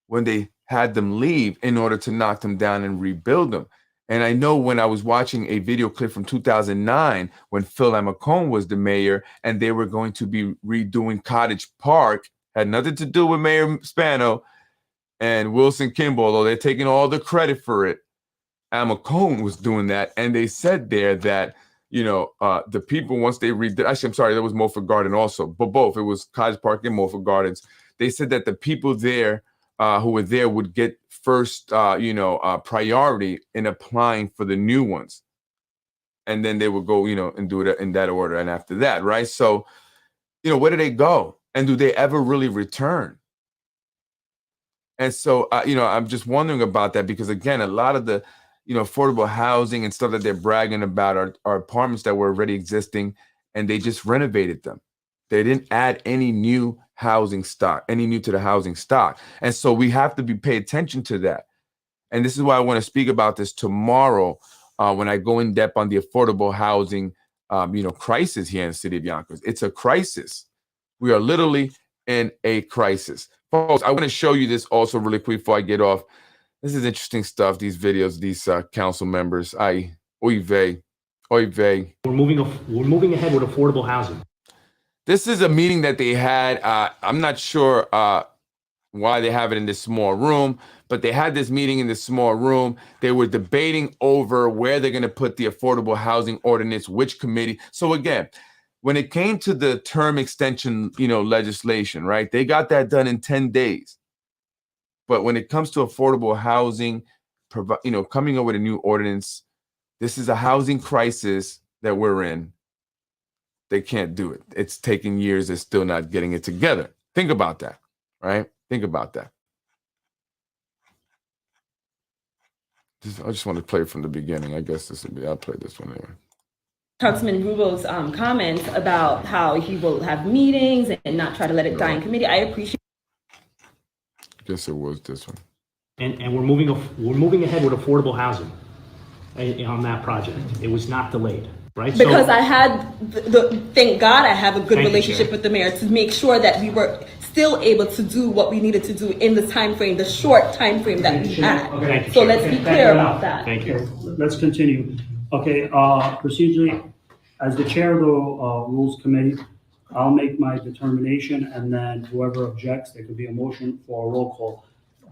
when they had them leave in order to knock them down and rebuild them? And I know when I was watching a video clip from 2009, when Phil Amacone was the mayor and they were going to be redoing Cottage Park, had nothing to do with Mayor Spano and Wilson Kimball, although they're taking all the credit for it. Alma Cohn was doing that, and they said there that, you know, the people, once they read, actually, I'm sorry, that was Mulford Garden also, but both, it was College Park and Mulford Gardens. They said that the people there who were there would get first, priority in applying for the new ones. And then they would go, you know, and do it in that order. And after that, right? So, you know, where do they go? And do they ever really return? And so, I'm just wondering about that because, again, a lot of the, affordable housing and stuff that they're bragging about are apartments that were already existing, and they just renovated them. They didn't add any new housing stock, any new to the housing stock. And so we have to pay attention to that. And this is why I want to speak about this tomorrow when I go in depth on the affordable housing, crisis here in the city of Yonkers. It's a crisis. We are literally in a crisis. Folks, I want to show you this also really quick before I get off. This is interesting stuff, these videos, these council members. Oy vey. We're moving ahead with affordable housing. This is a meeting that they had. I'm not sure why they have it in this small room, but they had this meeting in this small room. They were debating over where they're going to put the affordable housing ordinance, which committee. So again, when it came to the term extension, legislation, right? They got that done in 10 days. But when it comes to affordable housing, coming up with a new ordinance, this is a housing crisis that we're in. They can't do it. It's taking years. They're still not getting it together. Think about that, right? Think about that. I just want to play from the beginning. I guess I'll play this one anyway. Councilman Rubo's comments about how he will have meetings and not try to let it die in committee. I appreciate. I guess it was this one. And we're moving ahead with affordable housing on that project. It was not delayed, right? Because I had thank God I have a good relationship with the mayor to make sure that we were still able to do what we needed to do in the time frame, the short time frame that we had. Okay. So let's be clear about that. Thank you. Let's continue. Okay, procedurally, as the chair of the Rules Committee, I'll make my determination, and then whoever objects, there could be a motion for a roll call.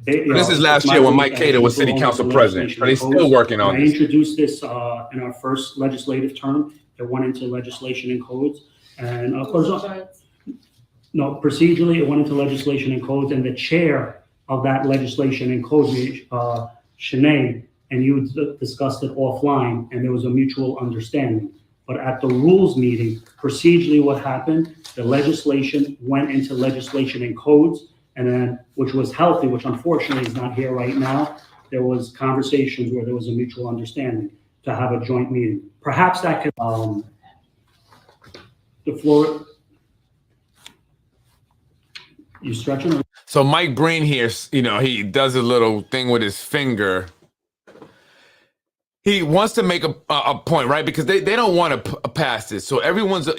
This is last year when Mike Cater was city council president, but he's still working on this. I this. introduced this in our first legislative term. It went into legislation and codes, and procedurally, it went into legislation and codes, and the chair of that legislation and codes, Shanae, and you discussed it offline, and there was a mutual understanding. But at the rules meeting, procedurally what happened, the legislation went into legislation and codes, and then, which was healthy, which unfortunately is not here right now, there was conversations where there was a mutual understanding to have a joint meeting. Perhaps that could, the floor, you stretching? So Mike Breen here, he does a little thing with his finger. He wants to make a point, right? Because they don't want to pass this. So everyone's,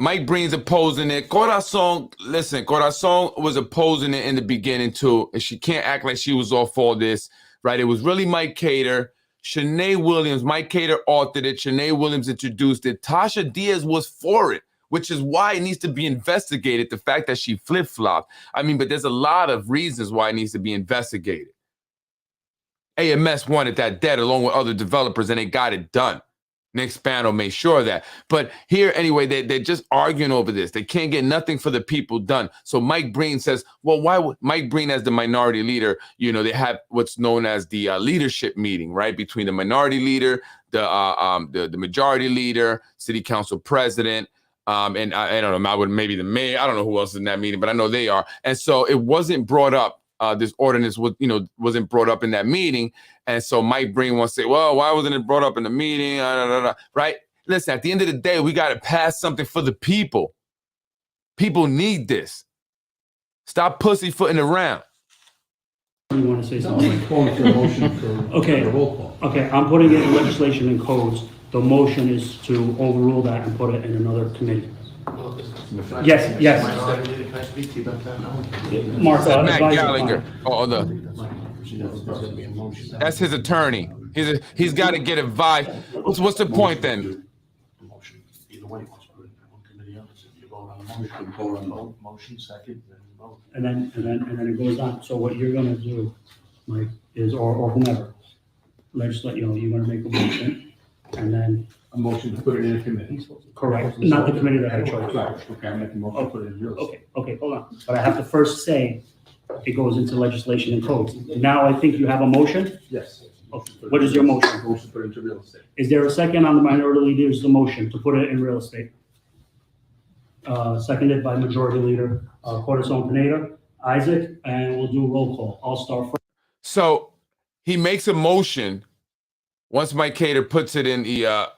Mike Breen's opposing it. Corazon was opposing it in the beginning too. And she can't act like she was all for this, right? It was really Mike Cater. Shanae Williams, Mike Cater authored it. Shanae Williams introduced it. Tasha Diaz was for it, which is why it needs to be investigated. The fact that she flip-flopped. But there's a lot of reasons why it needs to be investigated. AMS wanted that dead along with other developers, and they got it done. Nick Spano made sure of that. But here, anyway, they're just arguing over this. They can't get nothing for the people done. So Mike Breen says, well, why would Mike Breen as the minority leader, they have what's known as the leadership meeting, right? Between the minority leader, the majority leader, city council president, and I don't know, maybe the mayor. I don't know who else is in that meeting, but I know they are. And so it wasn't brought up. This ordinance wasn't brought up in that meeting. And so Mike Breen wants to say, well, why wasn't it brought up in the meeting? Right? Listen, at the end of the day, we got to pass something for the people. People need this. Stop pussyfooting around. You want to say something? Okay, I'm putting it in legislation and codes. The motion is to overrule that and put it in another committee. Yes. Martha, Matt Gallagher. That's his attorney. He's got to get advice. What's the point then? And then it goes on. So what you're going to do, Mike, is or whomever, legislate, you're gonna make a motion, and then. A motion to put it in a committee. Correct, not the committee that I chose. Right, okay, I'm making a motion to put it in real estate. Okay, hold on, but I have to first say it goes into legislation and codes. Now I think you have a motion? Yes. Okay. What is your motion? Motion to put it into real estate. Is there a second on the minority leader's motion to put it in real estate? Seconded by majority leader, Corazon Pineda, Isaac, and we'll do roll call. I'll start first. So he makes a motion. Once Mike Cater puts it in the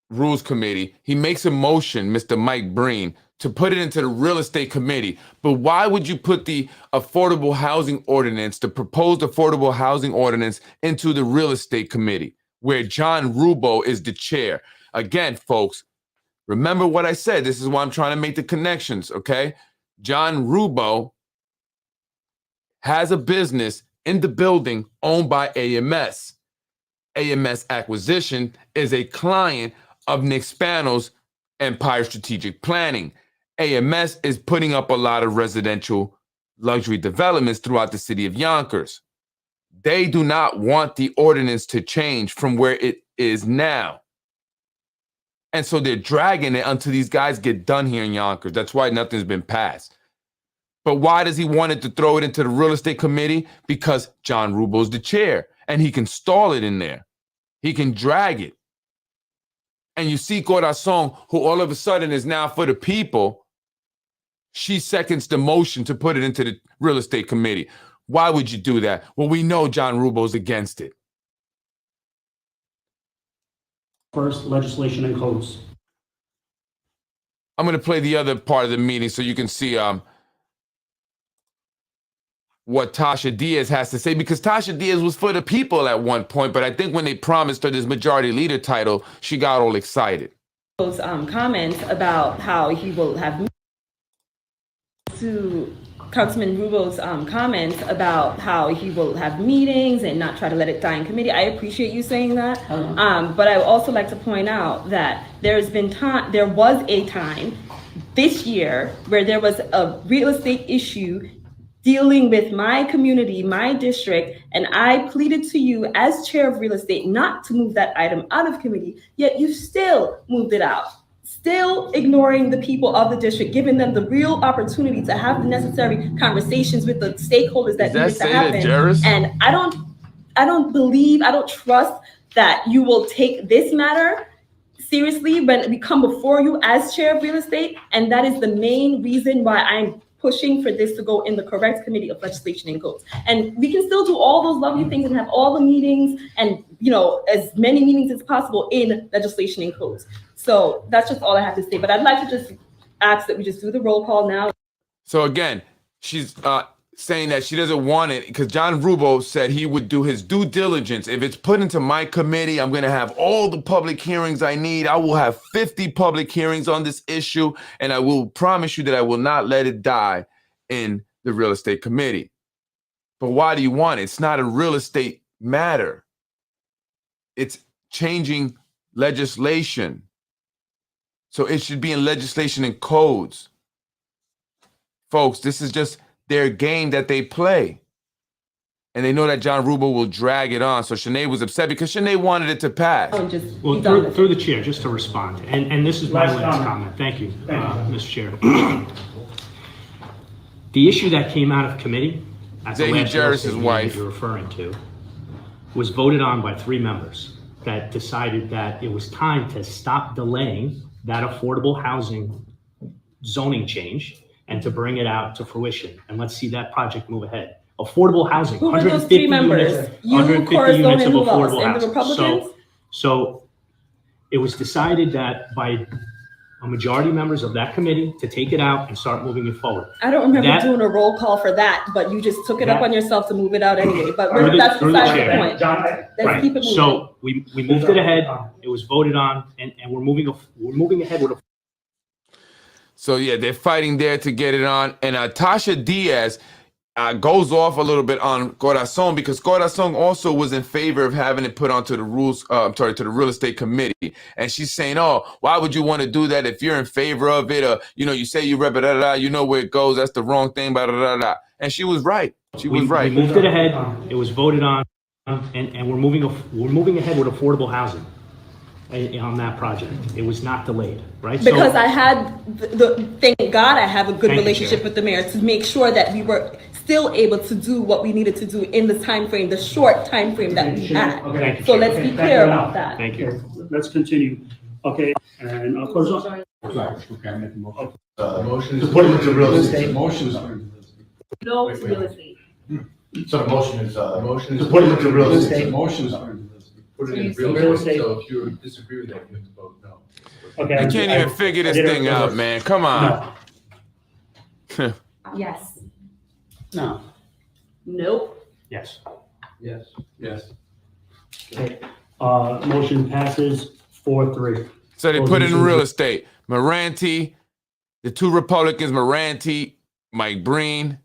Rules Committee, he makes a motion, Mr. Mike Breen, to put it into the Real Estate Committee. But why would you put the Affordable Housing Ordinance, the proposed Affordable Housing Ordinance, into the Real Estate Committee, where John Rubo is the chair? Again, folks, remember what I said. This is why I'm trying to make the connections, okay? John Rubo has a business in the building owned by AMS. AMS Acquisition is a client of Nick Spano's Empire Strategic Planning. AMS is putting up a lot of residential luxury developments throughout the city of Yonkers. They do not want the ordinance to change from where it is now. And so they're dragging it until these guys get done here in Yonkers. That's why nothing's been passed. But why does he want it to throw it into the Real Estate Committee? Because John Rubo's the chair, and he can stall it in there. He can drag it. And you see Corazon, who all of a sudden is now for the people, she seconds the motion to put it into the Real Estate Committee. Why would you do that? Well, we know John Rubo's against it. First, legislation and codes. I'm going to play the other part of the meeting so you can see what Tasha Diaz has to say, because Tasha Diaz was for the people at one point, but I think when they promised her this majority leader title, she got all excited. Those comments about how he will have to Councilman Rubo's comments about how he will have meetings and not try to let it die in committee. I appreciate you saying that. But I would also like to point out that there was a time this year where there was a real estate issue dealing with my community, my district, and I pleaded to you as chair of real estate not to move that item out of committee, yet you still moved it out. Still ignoring the people of the district, giving them the real opportunity to have the necessary conversations with the stakeholders that needed to happen. And I don't trust that you will take this matter seriously when we come before you as chair of real estate. And that is the main reason why I'm pushing for this to go in the correct committee of legislation and codes. And we can still do all those lovely things and have all the meetings and, you know, as many meetings as possible in legislation and codes. So that's just all I have to say. But I'd like to just ask that we just do the roll call now. So again, she's saying that she doesn't want it because John Rubo said he would do his due diligence. If it's put into my committee, I'm going to have all the public hearings I need. I will have 50 public hearings on this issue, and I will promise you that I will not let it die in the real estate committee. But why do you want it? It's not a real estate matter. It's changing legislation. So it should be in legislation and codes. Folks, this is just their game that they play. And they know that John Rubo will drag it on. So Sinead was upset because Sinead wanted it to pass. Well, through the chair, just to respond, and this is my last comment. Thank you, Mr. Chair. The issue that came out of committee, at the last Jarris's wife, you're referring to, was voted on by 3 members that decided that it was time to stop delaying that affordable housing zoning change and to bring it out to fruition. And let's see that project move ahead. Affordable housing. Who were those 3 members? You, 150 units of and who else? affordable And the housing. Republicans? So it was decided that by a majority of members of that committee to take it out and start moving it forward. I don't remember doing a roll call for that, but you just took it up on yourself to move it out anyway. But that's beside the point. Let's keep it moving. So we moved it ahead. It was voted on, and we're moving ahead with a. So yeah, they're fighting there to get it on. And Tasha Diaz goes off a little bit on Corazon because Corazon also was in favor of having it put onto the to the real estate committee. And she's saying, oh, why would you want to do that if you're in favor of it? You say you rep it, you know where it goes. That's the wrong thing, blah, blah, blah, blah. And she was right. She was right. We moved it ahead. It was voted on. and we're moving ahead with affordable housing on that project. It was not delayed, right? Because I had thank God I have a good Thank you, relationship Chair. with the mayor to make sure that we were still able to do what we needed to do in the time frame, the short time frame that we had. Okay, thank you, So Chair. let's Okay, be thank clear you. about that. Thank you. Let's continue. Okay, and Corazon. Okay, I make a motion. Okay. Motion To is put it into real estate. Motion is. No real estate. So the motion is, Motion is. to put it into real estate. Motion is. Put it in Real real estate. estate, so if you disagree with that, you have to vote no. Okay. You can't even figure this thing out, man. Come on. No. Yes. No. Nope. Yes. Yes. Yes. Okay. Motion passes 4-3. So they put it in real estate. Moranti, the two Republicans, Moranti, Mike Breen,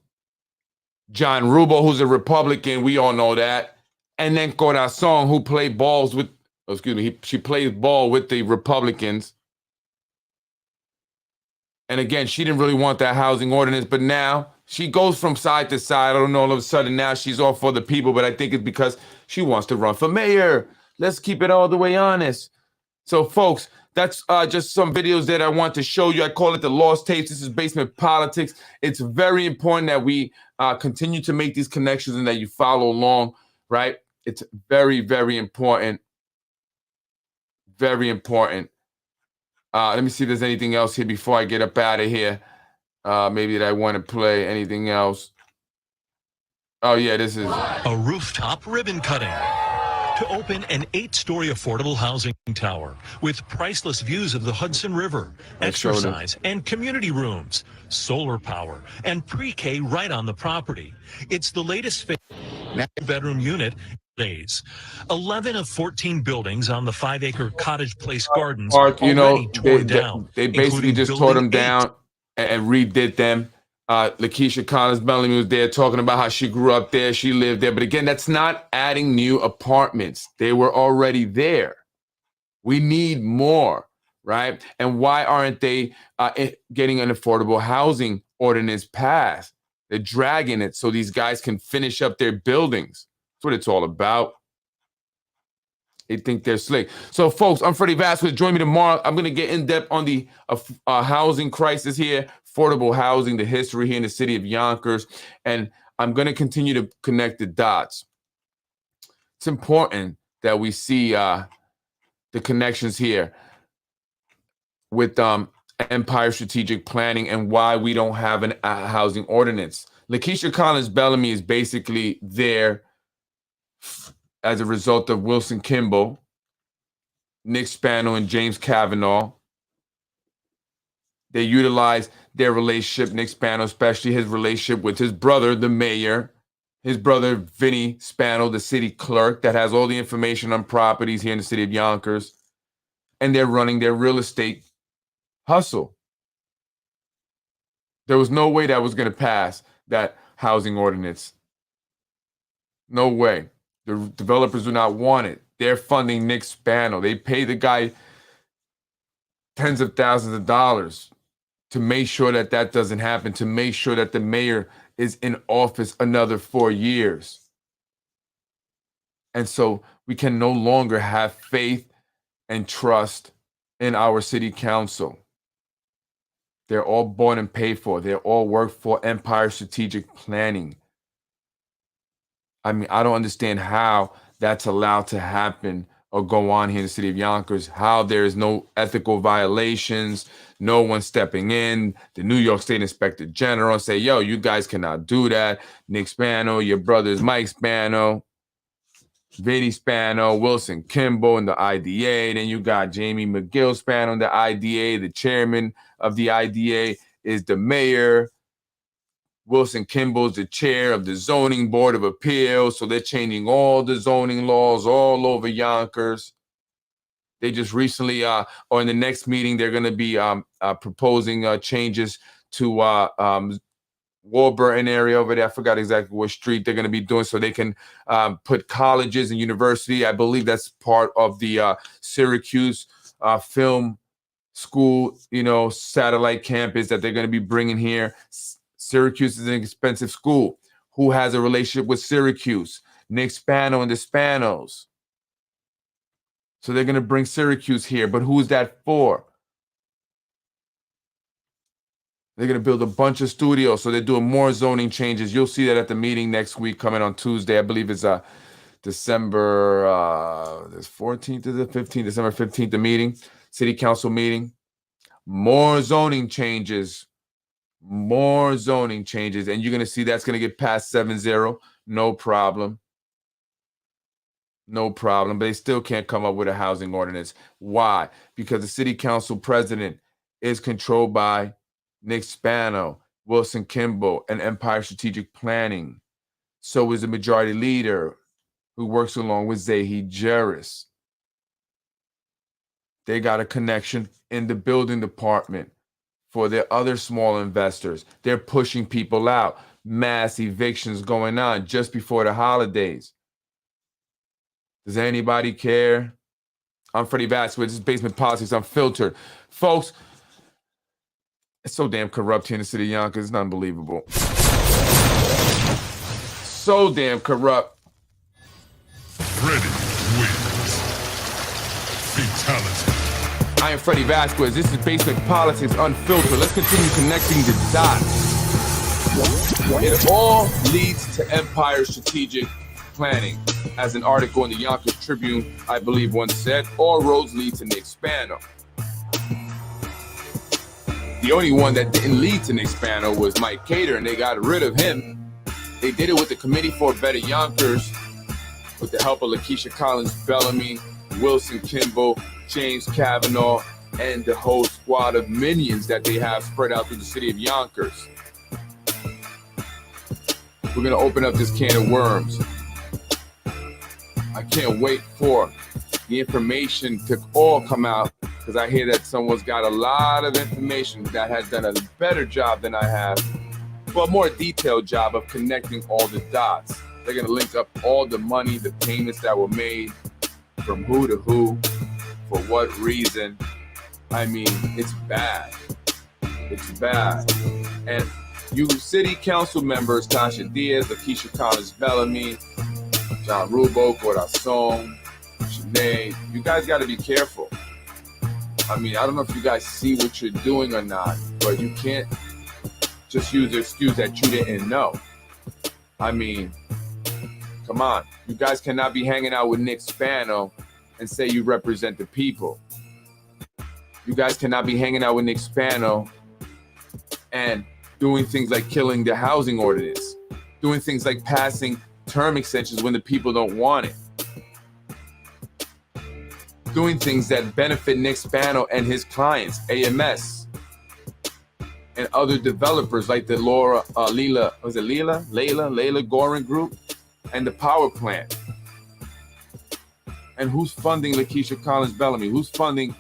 John Rubel, who's a Republican, we all know that. And then Corazon, who played balls with, she plays ball with the Republicans. And again, she didn't really want that housing ordinance, but now she goes from side to side. I don't know, all of a sudden now she's all for the people, but I think it's because she wants to run for mayor. Let's keep it all the way honest. So folks, that's just some videos that I want to show you. I call it the lost tapes. This is Basement Politics. It's very important that we continue to make these connections and that you follow along, right? It's very, very important. Very important. Let me see if there's anything else here before I get up out of here. Maybe that I want to play anything else. Oh, yeah, this is a rooftop ribbon cutting to open an 8-story affordable housing tower with priceless views of the Hudson River, exercise and community rooms, solar power, and pre-K right on the property. It's the latest bedroom unit. 11 of 14 buildings on the 5-acre Cottage Place Gardens already torn down. They basically just tore them down and redid them. Lakeisha Collins-Bellamy was there talking about how she grew up there, she lived there. But again, that's not adding new apartments. They were already there. We need more, right? And why aren't they getting an affordable housing ordinance passed? They're dragging it so these guys can finish up their buildings. That's what it's all about. They think they're slick. So, folks, I'm Freddie Vasquez. Join me tomorrow. I'm going to get in depth on the housing crisis here, affordable housing, the history here in the city of Yonkers, and I'm going to continue to connect the dots. It's important that we see the connections here with Empire Strategic Planning and why we don't have a housing ordinance. Lakeisha Collins-Bellamy is basically there as a result of Wilson Kimball, Nick Spano, and James Kavanaugh. They utilize their relationship, Nick Spano, especially his relationship with his brother, the mayor, his brother, Vinny Spano, the city clerk that has all the information on properties here in the city of Yonkers. And they're running their real estate hustle. There was no way that was going to pass that housing ordinance. No way. The developers do not want it. They're funding Nick Spano. They pay the guy tens of thousands of dollars to make sure that that doesn't happen, to make sure that the mayor is in office another 4 years. And so we can no longer have faith and trust in our city council. They're all bought and paid for. They're all work for Empire Strategic Planning. I mean, I don't understand how that's allowed to happen or go on here in the city of Yonkers, how there is no ethical violations, no one stepping in, the New York State Inspector General say, yo, you guys cannot do that. Nick Spano, your brother's Mike Spano, Vinny Spano, Wilson Kimball in the IDA. Then you got Jamie McGill Spano in the IDA. The chairman of the IDA is the mayor. Wilson Kimball's the chair of the Zoning Board of Appeals. So they're changing all the zoning laws all over Yonkers. They just recently, or in the next meeting, they're going to be proposing changes to Warburton area over there. I forgot exactly what street they're going to be doing so they can put colleges and university. I believe that's part of the Syracuse film school, satellite campus that they're going to be bringing here. Syracuse is an expensive school. Who has a relationship with Syracuse? Nick Spano and the Spanos. So they're going to bring Syracuse here. But who's that for? They're going to build a bunch of studios. So they're doing more zoning changes. You'll see that at the meeting next week coming on Tuesday. I believe it's December 14th to the 15th, December 15th, the meeting, city council meeting. More zoning changes. More zoning changes. And you're going to see that's going to get past 7-0. No problem. No problem. But they still can't come up with a housing ordinance. Why? Because the city council president is controlled by Nick Spano, Wilson Kimball, and Empire Strategic Planning. So is the majority leader who works along with Zahi Jerris. They got a connection in the building department for their other small investors. They're pushing people out. Mass evictions going on just before the holidays. Does anybody care? I'm Freddie Vasquez. This is Basement Politics Unfiltered. Folks, it's so damn corrupt here in the city of Yonkers. It's unbelievable. So damn corrupt. Freddie wins. Fatality. I am Freddie Vasquez. This is Basement Politics Unfiltered. Let's continue connecting the dots. It all leads to Empire Strategic Planning. As an article in the Yonkers Tribune, I believe once said, all roads lead to Nick Spano. The only one that didn't lead to Nick Spano was Mike Cater, and they got rid of him. They did it with the Committee for Better Yonkers, with the help of Lakeisha Collins Bellamy, Wilson Kimball, James Kavanaugh, and the whole squad of minions that they have spread out through the city of Yonkers. We're gonna open up this can of worms. I can't wait for the information to all come out, because I hear that someone's got a lot of information that has done a better job than I have, but a more detailed job of connecting all the dots. They're gonna link up all the money, the payments that were made, from who to who, for what reason. I mean, it's bad. It's bad. And you city council members, Tasha Diaz, Lakeisha Collins Bellamy, John Rubo, Corazon, Sinead, you guys got to be careful. I mean, I don't know if you guys see what you're doing or not, but you can't just use the excuse that you didn't know. I mean, come on. You guys cannot be hanging out with Nick Spano and say you represent the people. You guys cannot be hanging out with Nick Spano and doing things like killing the housing ordinance, doing things like passing term extensions when the people don't want it, doing things that benefit Nick Spano and his clients, AMS, and other developers like the Leila Gorin Group and the power plant. And who's funding Lakeisha Collins Bellamy? Who's funding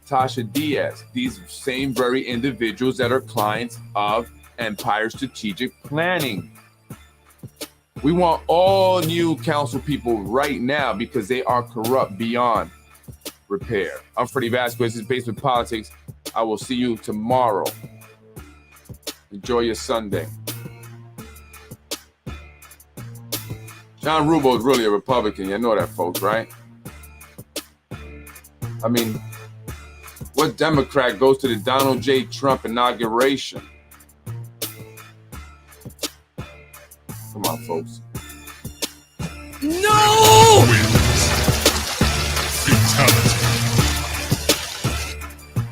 Tasha Diaz? These same very individuals that are clients of Empire Strategic Planning. We want all new council people right now because they are corrupt beyond repair. I'm Freddie Vasquez. This is Basement Politics. I will see you tomorrow. Enjoy your Sunday. John Rubo is really a Republican. You know that, folks, right? I mean, what Democrat goes to the Donald J. Trump inauguration? Come on, folks. No!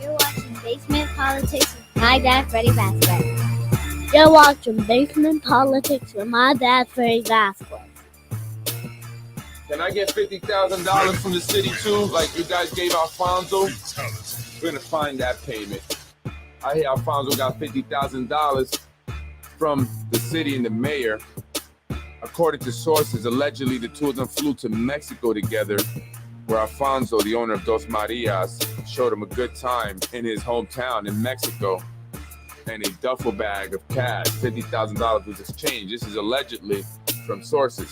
You're watching Basement Politics with my dad, Freddie Vasquez. You're watching Basement Politics with my dad, Freddie Vasquez. Can I get $50,000 from the city too, like you guys gave Alfonso? We're gonna find that payment. I hear Alfonso got $50,000 from the city and the mayor. According to sources, allegedly the two of them flew to Mexico together, where Alfonso, the owner of Dos Marias, showed him a good time in his hometown in Mexico, and a duffel bag of cash. $50,000 was exchanged. This is allegedly from sources.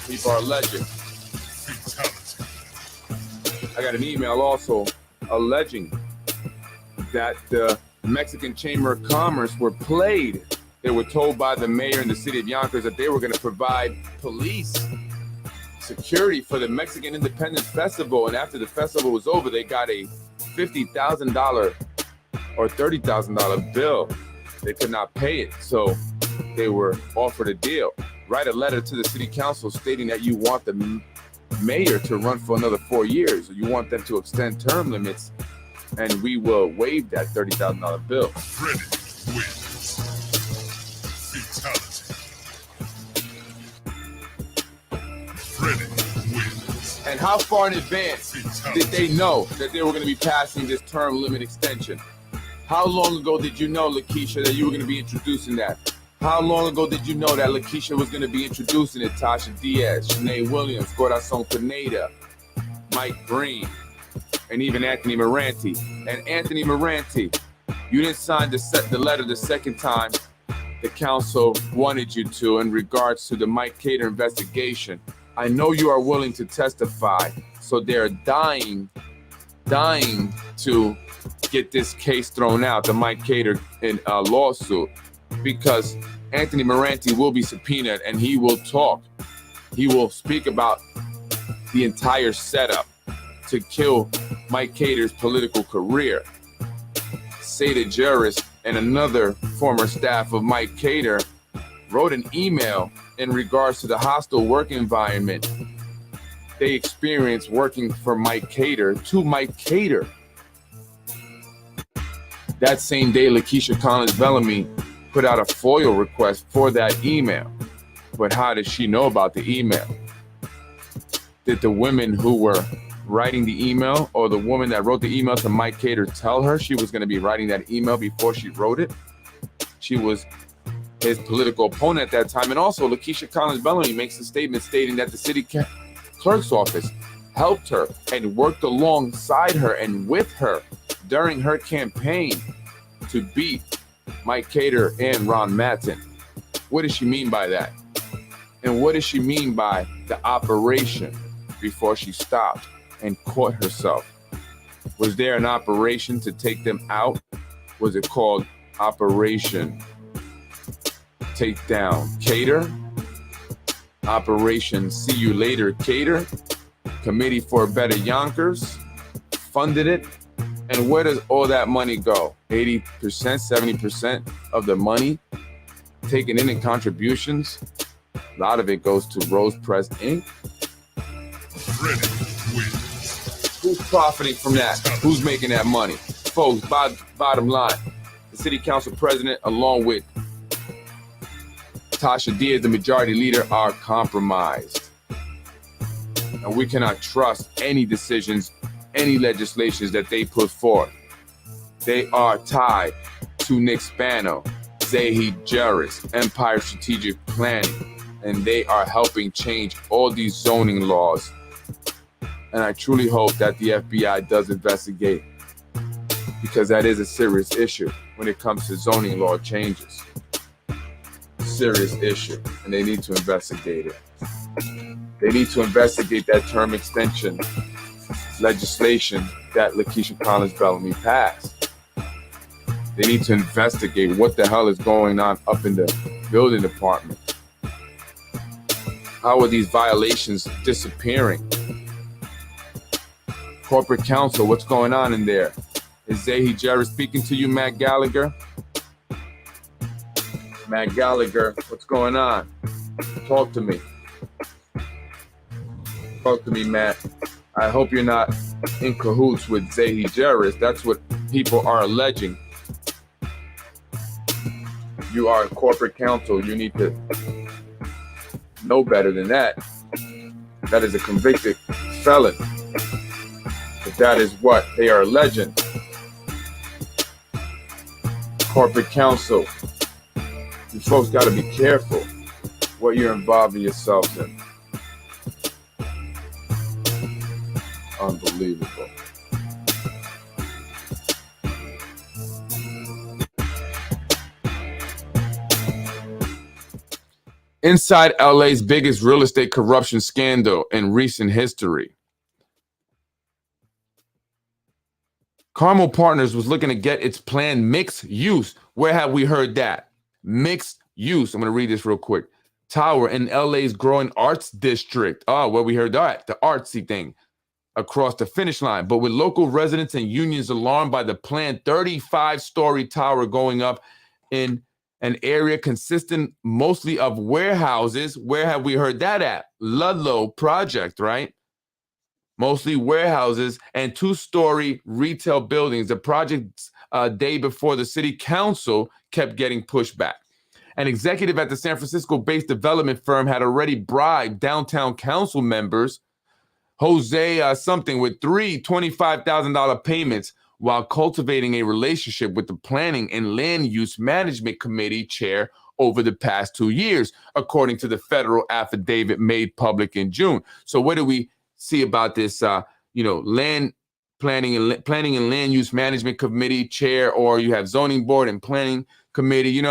People are alleging. I got an email also alleging that the Mexican Chamber of Commerce were played. They were told by the mayor and the city of Yonkers that they were going to provide police security for the Mexican Independence Festival, and after the festival was over, they got a $50,000 or $30,000 bill. They could not pay it, so they were offered a deal. Write a letter to the city council stating that you want the mayor to run for another 4 years, or you want them to extend term limits, and we will waive that $30,000 bill. Freddy wins. Fatality. Freddy wins. And how far in advance did they know that they were going to be passing this term limit extension? How long ago did you know, Lakeisha, that you were going to be introducing that? How long ago did you know that Lakeisha was going to be introducing it? Tasha Diaz, Shanae Williams, Corazon Pineda, Mike Green, and even Anthony Moranti. And Anthony Moranti, you didn't sign the letter the second time the council wanted you to in regards to the Mike Cater investigation. I know you are willing to testify, so they're dying to get this case thrown out, the Mike Cater lawsuit, because Anthony Moranti will be subpoenaed and he will talk. He will speak about the entire setup to kill Mike Cater's political career. Seda Juris and another former staff of Mike Cater wrote an email in regards to the hostile work environment they experienced working for Mike Cater to Mike Cater. That same day, Lakeisha Collins-Bellamy put out a FOIL request for that email. But how did she know about the email? Did the women who were writing the email, or the woman that wrote the email to Mike Cater, tell her she was going to be writing that email before she wrote it? She was his political opponent at that time. And also, Lakeisha Collins-Bellamy makes a statement stating that the city clerk's office helped her and worked alongside her and with her during her campaign to beat Mike Cater and Ron Mattin. What does she mean by that? And what does she mean by the operation before she stopped and caught herself? Was there an operation to take them out? Was it called Operation Take Down Cater? Operation See You Later Cater? Committee for Better Yonkers funded it. And where does all that money go? 80%, 70% of the money taken in contributions? A lot of it goes to Rose Press Inc. Freddy wins. Who's profiting from that? Who's making that money? Folks, bottom line, the city council president, along with Tasha Diaz, the majority leader, are compromised. And we cannot trust any decisions, any legislations that they put forth. They are tied to Nick Spano, Zahid Juris, Empire Strategic Planning, and they are helping change all these zoning laws. And I truly hope that the FBI does investigate, because that is a serious issue when it comes to zoning law changes. Serious issue, and they need to investigate it. They need to investigate that term extension legislation that Lakeisha Collins-Bellamy passed. They need to investigate what the hell is going on up in the building department. How are these violations disappearing? Corporate counsel, what's going on in there? Is Zahid Juris speaking to you, Matt Gallagher? Matt Gallagher, what's going on? Talk to me. Talk to me, Matt. I hope you're not in cahoots with Zahid Juris. That's what people are alleging. You are corporate counsel. You need to know better than that. That is a convicted felon. But that is what they are alleging. Corporate counsel. You folks got to be careful what you're involving yourselves in. Unbelievable. Inside LA's biggest real estate corruption scandal in recent history. Carmel Partners was looking to get its planned mixed use. Where have we heard that? Mixed use. I'm going to read this real quick. tower in LA's growing arts district. Oh, where we heard that, the artsy thing, across the finish line. But with local residents and unions alarmed by the planned 35-story tower going up in an area consisting mostly of warehouses. Where have we heard that at? Ludlow project, right? Mostly warehouses and 2-story retail buildings. The project's day before the city council kept getting pushed back. An executive at the San Francisco-based development firm had already bribed downtown council members, Jose something, with 3 $25,000 payments while cultivating a relationship with the Planning and Land Use Management Committee chair over the past 2 years, according to the federal affidavit made public in June. So what do we see about this, land planning and land use management committee chair, or you have zoning board and planning committee,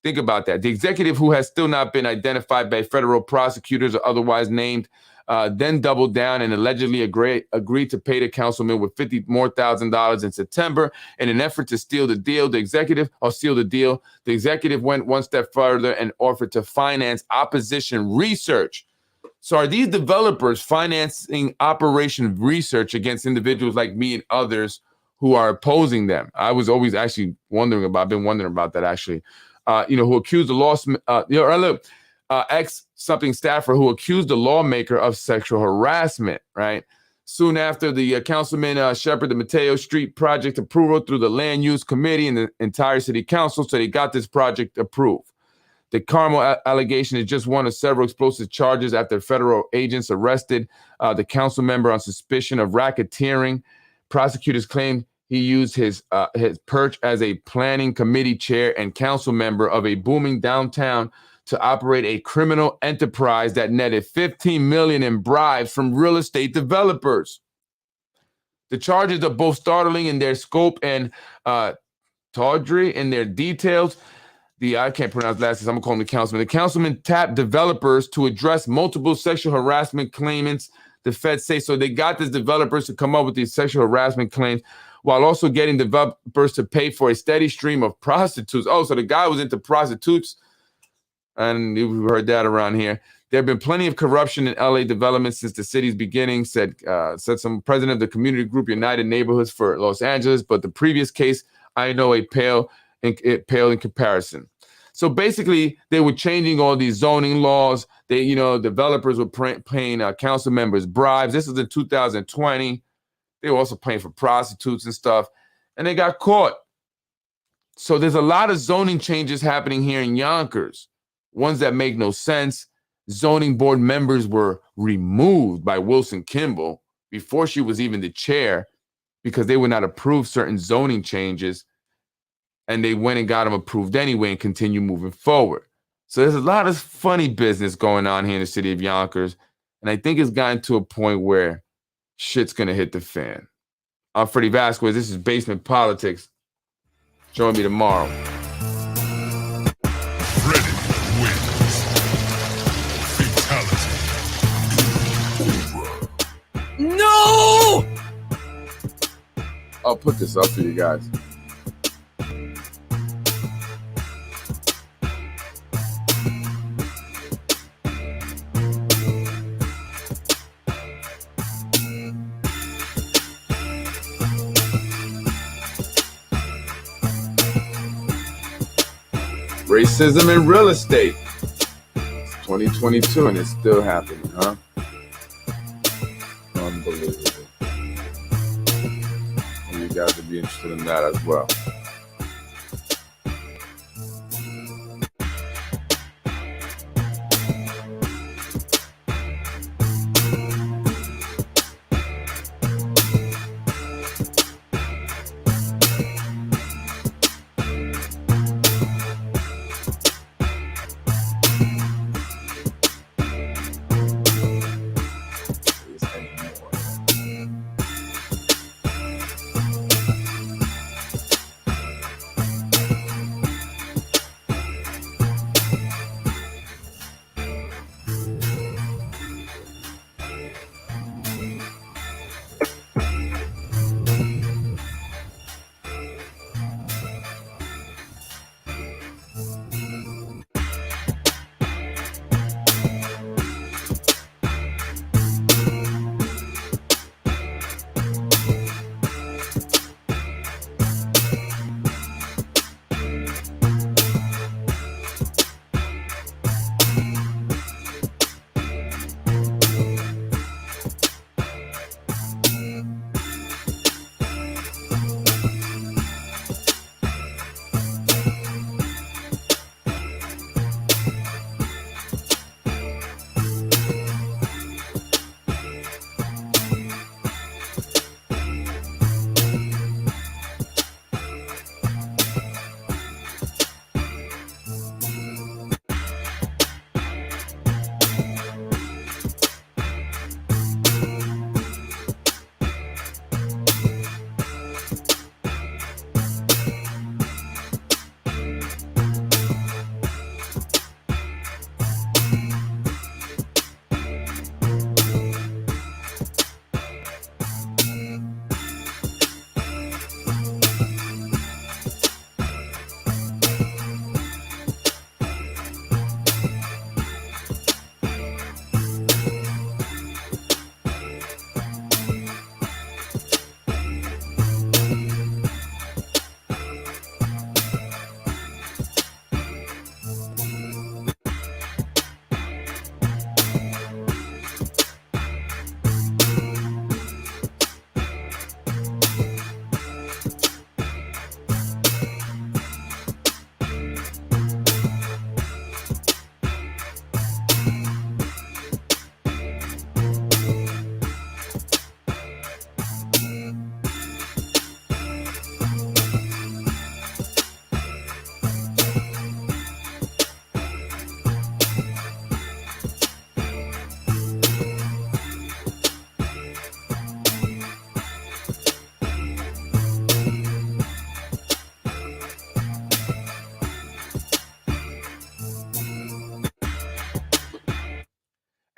think about that. The executive, who has still not been identified by federal prosecutors or otherwise named, then doubled down and allegedly agreed to pay the councilman with $50,000 more in September in an effort to steal the deal. The executive went one step further and offered to finance opposition research. So are these developers financing operation research against individuals like me and others who are opposing them? I was always actually wondering about that actually. Who accused the ex-something staffer who accused the lawmaker of sexual harassment, right? Soon after, the councilman shepherded the Mateo Street project approval through the Land Use Committee and the entire city council, so they got this project approved. The Carmel allegation is just one of several explosive charges after federal agents arrested the council member on suspicion of racketeering. Prosecutors claim he used his perch as a planning committee chair and council member of a booming downtown to operate a criminal enterprise that netted $15 million in bribes from real estate developers. The charges are both startling in their scope and tawdry in their details. I can't pronounce last name, I'm gonna call him the councilman. The councilman tapped developers to address multiple sexual harassment claimants, the feds say. So they got these developers to come up with these sexual harassment claims while also getting developers to pay for a steady stream of prostitutes. Oh, so the guy was into prostitutes. And we've heard that around here. There have been plenty of corruption in LA development since the city's beginning, said some president of the community group United Neighborhoods for Los Angeles. But the previous case, I know, it paled in comparison. So basically, they were changing all these zoning laws. Developers were paying council members bribes. This was in 2020. They were also paying for prostitutes and stuff, and they got caught. So there's a lot of zoning changes happening here in Yonkers, ones that make no sense. Zoning board members were removed by Wilson Kimball before she was even the chair because they would not approve certain zoning changes. And they went and got them approved anyway and continue moving forward. So there's a lot of funny business going on here in the city of Yonkers. And I think it's gotten to a point where shit's going to hit the fan. I'm Freddie Vasquez. This is Basement Politics. Join me tomorrow. Freddie wins. Fatality. No! I'll put this up for you guys. Racism in real estate. It's 2022 and it's still happening, huh? Unbelievable. And you guys would be interested in that as well.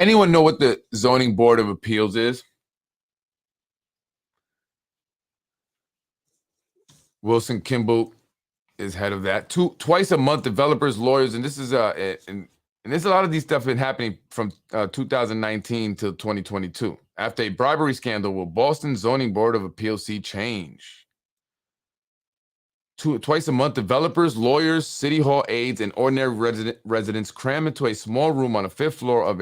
Anyone know what the Zoning Board of Appeals is? Wilson Kimball is head of that. Twice a month, developers, lawyers, and this is and there's a lot of these stuff been happening from 2019 to 2022. After a bribery scandal, will Boston Zoning Board of Appeals see change? Twice a month, developers, lawyers, city hall aides, and ordinary residents cram into a small room on the 5th floor of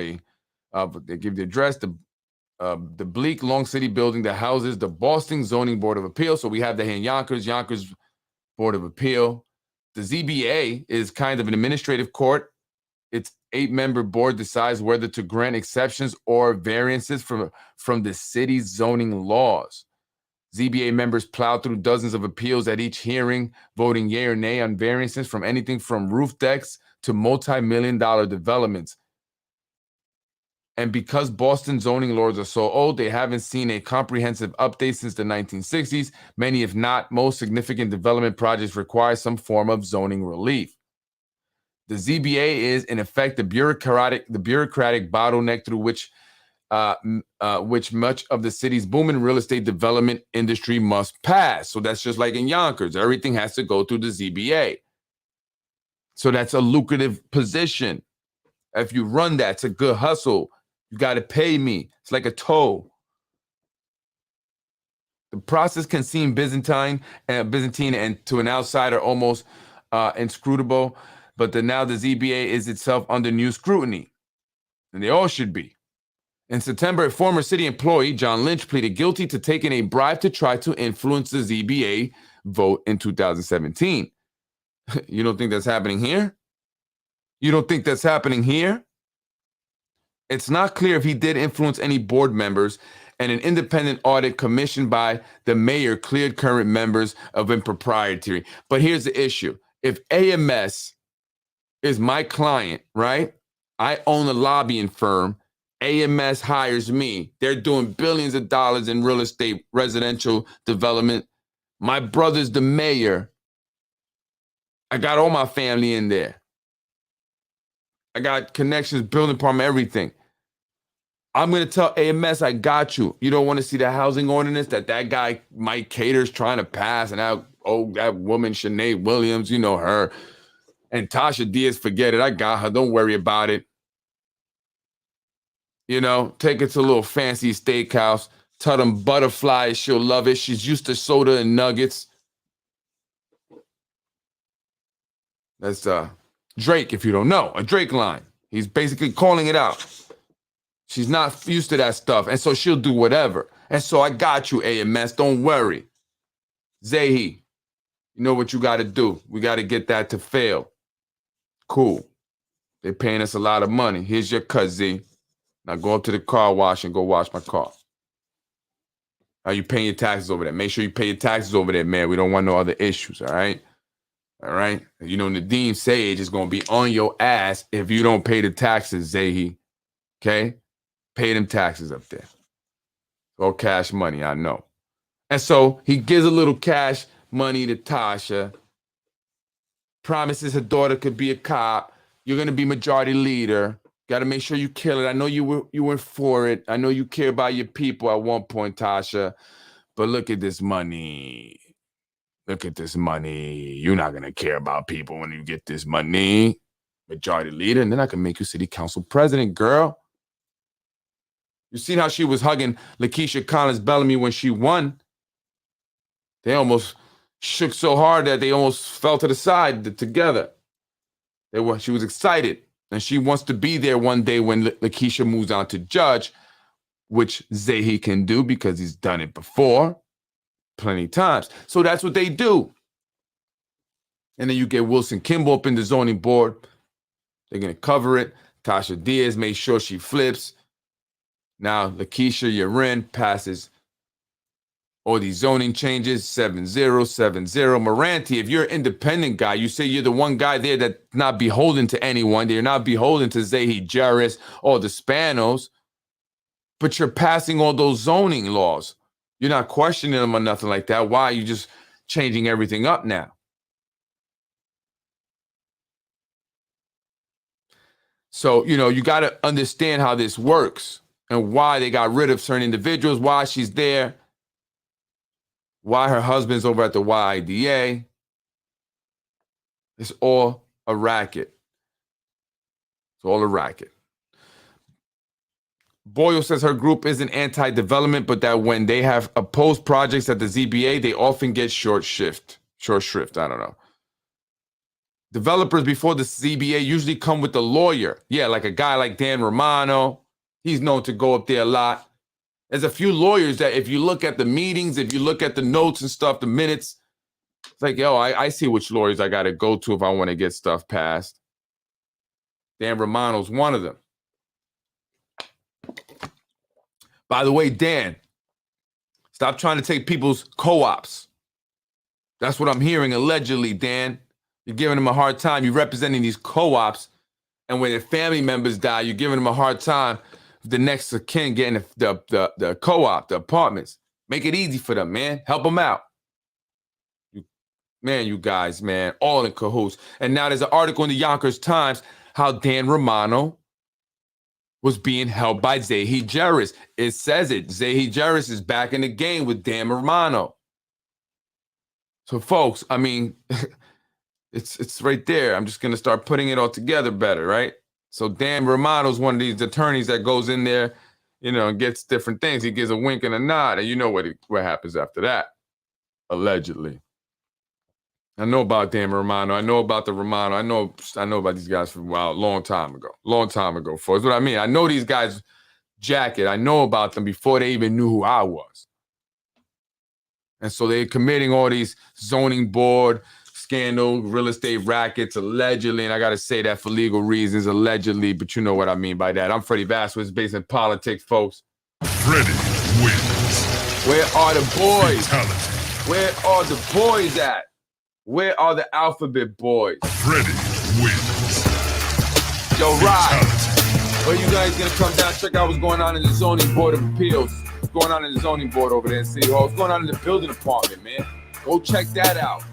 they give the address, the bleak long city building that houses the Boston Zoning Board of Appeals. So we have that here in Yonkers Board of Appeal. The ZBA is kind of an administrative court. Its 8-member board decides whether to grant exceptions or variances from the city's zoning laws. ZBA members plow through dozens of appeals at each hearing, voting yay or nay on variances from anything from roof decks to multi-million-dollar developments. And because Boston zoning laws are so old, they haven't seen a comprehensive update since the 1960s. Many, if not most, significant development projects require some form of zoning relief. The ZBA is, in effect, the bureaucratic bottleneck through which much of the city's booming real estate development industry must pass. So that's just like in Yonkers. Everything has to go through the ZBA. So that's a lucrative position. If you run that, it's a good hustle. You got to pay me. It's like a toll. The process can seem Byzantine and to an outsider almost inscrutable, but now the ZBA is itself under new scrutiny, and they all should be. In September, a former city employee, John Lynch, pleaded guilty to taking a bribe to try to influence the ZBA vote in 2017. You don't think that's happening here? You don't think that's happening here? It's not clear if he did influence any board members, and an independent audit commissioned by the mayor cleared current members of impropriety. But here's the issue. If AMS is my client, right? I own a lobbying firm. AMS hires me. They're doing billions of dollars in real estate, residential development. My brother's the mayor. I got all my family in there. I got connections, building department, everything. I'm going to tell AMS, I got you. You don't want to see the housing ordinance that guy, Mike Cater's trying to pass, and that woman, Sinead Williams, you know her. And Tasha Diaz, forget it. I got her. Don't worry about it. You know, take her to a little fancy steakhouse. Tell them butterflies, she'll love it. She's used to soda and nuggets. That's Drake, if you don't know, a Drake line. He's basically calling it out. She's not used to that stuff, and so she'll do whatever. And so I got you, AMS. Don't worry. Zahi, you know what you got to do. We got to get that to fail. Cool. They're paying us a lot of money. Here's your cut, Z. Now go up to the car wash and go wash my car. Are you paying your taxes over there? Make sure you pay your taxes over there, man. We don't want no other issues, all right? All right? You know, Nadeem Sage is going to be on your ass if you don't pay the taxes, Zahi. Okay? Pay them taxes up there. All cash money, I know. And so he gives a little cash money to Tasha. Promises her daughter could be a cop. You're going to be majority leader. Got to make sure you kill it. I know you were for it. I know you care about your people at one point, Tasha. But look at this money. Look at this money. You're not going to care about people when you get this money. Majority leader. And then I can make you city council president, girl. You seen how she was hugging Lakeisha Collins Bellamy when she won? They almost shook so hard that they almost fell to the side together. She was excited. And she wants to be there one day when Lakeisha moves on to judge, which Zahi can do because he's done it before plenty of times. So that's what they do. And then you get Wilson Kimball up in the zoning board. They're going to cover it. Tasha Diaz made sure she flips. Now, Lakeisha Yaren passes all these zoning changes, 7-0, 7-0. Moranti, if you're an independent guy, you say you're the one guy there that's not beholden to anyone. You're not beholden to Zahi Jarris or the Spanos, but you're passing all those zoning laws. You're not questioning them or nothing like that. Why are you just changing everything up now? So, you got to understand how this works and why they got rid of certain individuals, why she's there, why her husband's over at the YIDA. It's all a racket. It's all a racket. Boyle says her group isn't anti-development, but that when they have opposed projects at the ZBA, they often get short shrift. I don't know. Developers before the ZBA usually come with a lawyer. Yeah, like a guy like Dan Romano. He's known to go up there a lot. There's a few lawyers that if you look at the meetings, if you look at the notes and stuff, the minutes, it's like, yo, I see which lawyers I got to go to if I want to get stuff passed. Dan Romano's one of them. By the way, Dan, stop trying to take people's co-ops. That's what I'm hearing allegedly, Dan. You're giving them a hard time. You're representing these co-ops. And when their family members die, you're giving them a hard time. The next of kin getting the co-op, the apartments. Make it easy for them, man. Help them out. You guys, man, all in cahoots. And now there's an article in the Yonkers Times how Dan Romano was being held by Zahi Jeris. It says it. Zahi Jeris is back in the game with Dan Romano. So, folks, I mean, it's right there. I'm just going to start putting it all together better, right? So Dan Romano's one of these attorneys that goes in there, and gets different things. He gives a wink and a nod, and you know what happens after that, allegedly. I know about Dan Romano. I know about the Romano. I know about these guys from a long time ago, folks. What I mean, I know these guys' jacket. I know about them before they even knew who I was. And so they're committing all these zoning board scandal, real estate rackets, allegedly, and I got to say that for legal reasons, allegedly, but you know what I mean by that. I'm Freddie Vasquez, based in politics, folks. Freddie wins. Where are the boys? Fatality. Where are the boys at? Where are the alphabet boys? Freddie wins. Yo, Rod, are you guys gonna come down, check out what's going on in the zoning board of appeals? What's going on in the zoning board over there in City Hall? What's going on in the building department, man? Go check that out.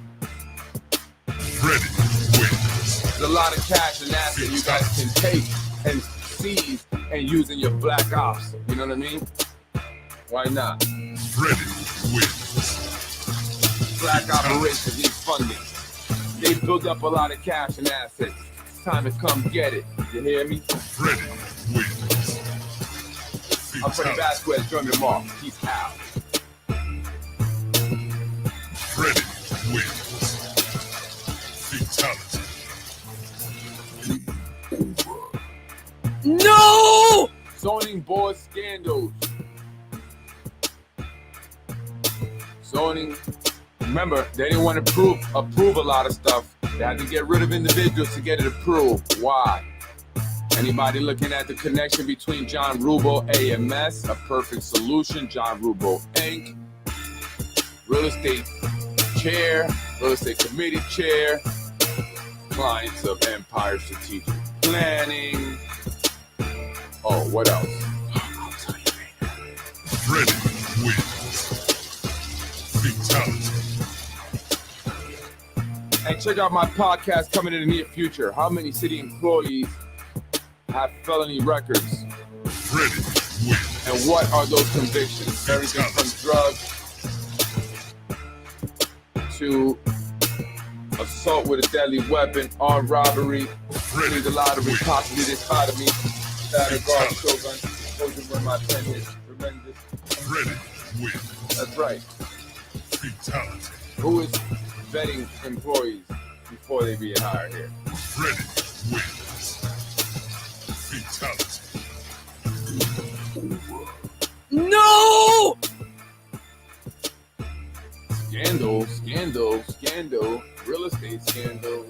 Freddie wins. There's a lot of cash and assets you guys can take and seize and use in your black ops. You know what I mean? Why not? Freddie wins. Black operations need funding. They build up a lot of cash and assets. It's time to come get it. You hear me? Freddie wins. I'm Freddie Vasquez. Join me tomorrow. Peace out. Freddie wins. Fatality. No! Zoning board scandals. Zoning. Remember, they didn't want to approve a lot of stuff. They had to get rid of individuals to get it approved. Why? Anybody looking at the connection between John Rubo AMS, A Perfect Solution, John Rubo Inc., real estate chair, real estate committee chair, clients of Empire Strategic Planning. Oh, what else? I'll tell you later. Freddie wins. Fatality. And check out my podcast coming in the near future. How many city employees have felony records? Freddie wins. And what are those convictions? Everything from drugs to assault with a deadly weapon, armed robbery, winning the lottery, possibly dichotomy, battered guard, shogun, exposure where my pen is tremendous. Freddie wins. That's right. Fatality. Who is vetting employees before they be hired here? Freddie wins. Fatality. No! Scandal, real estate scandal.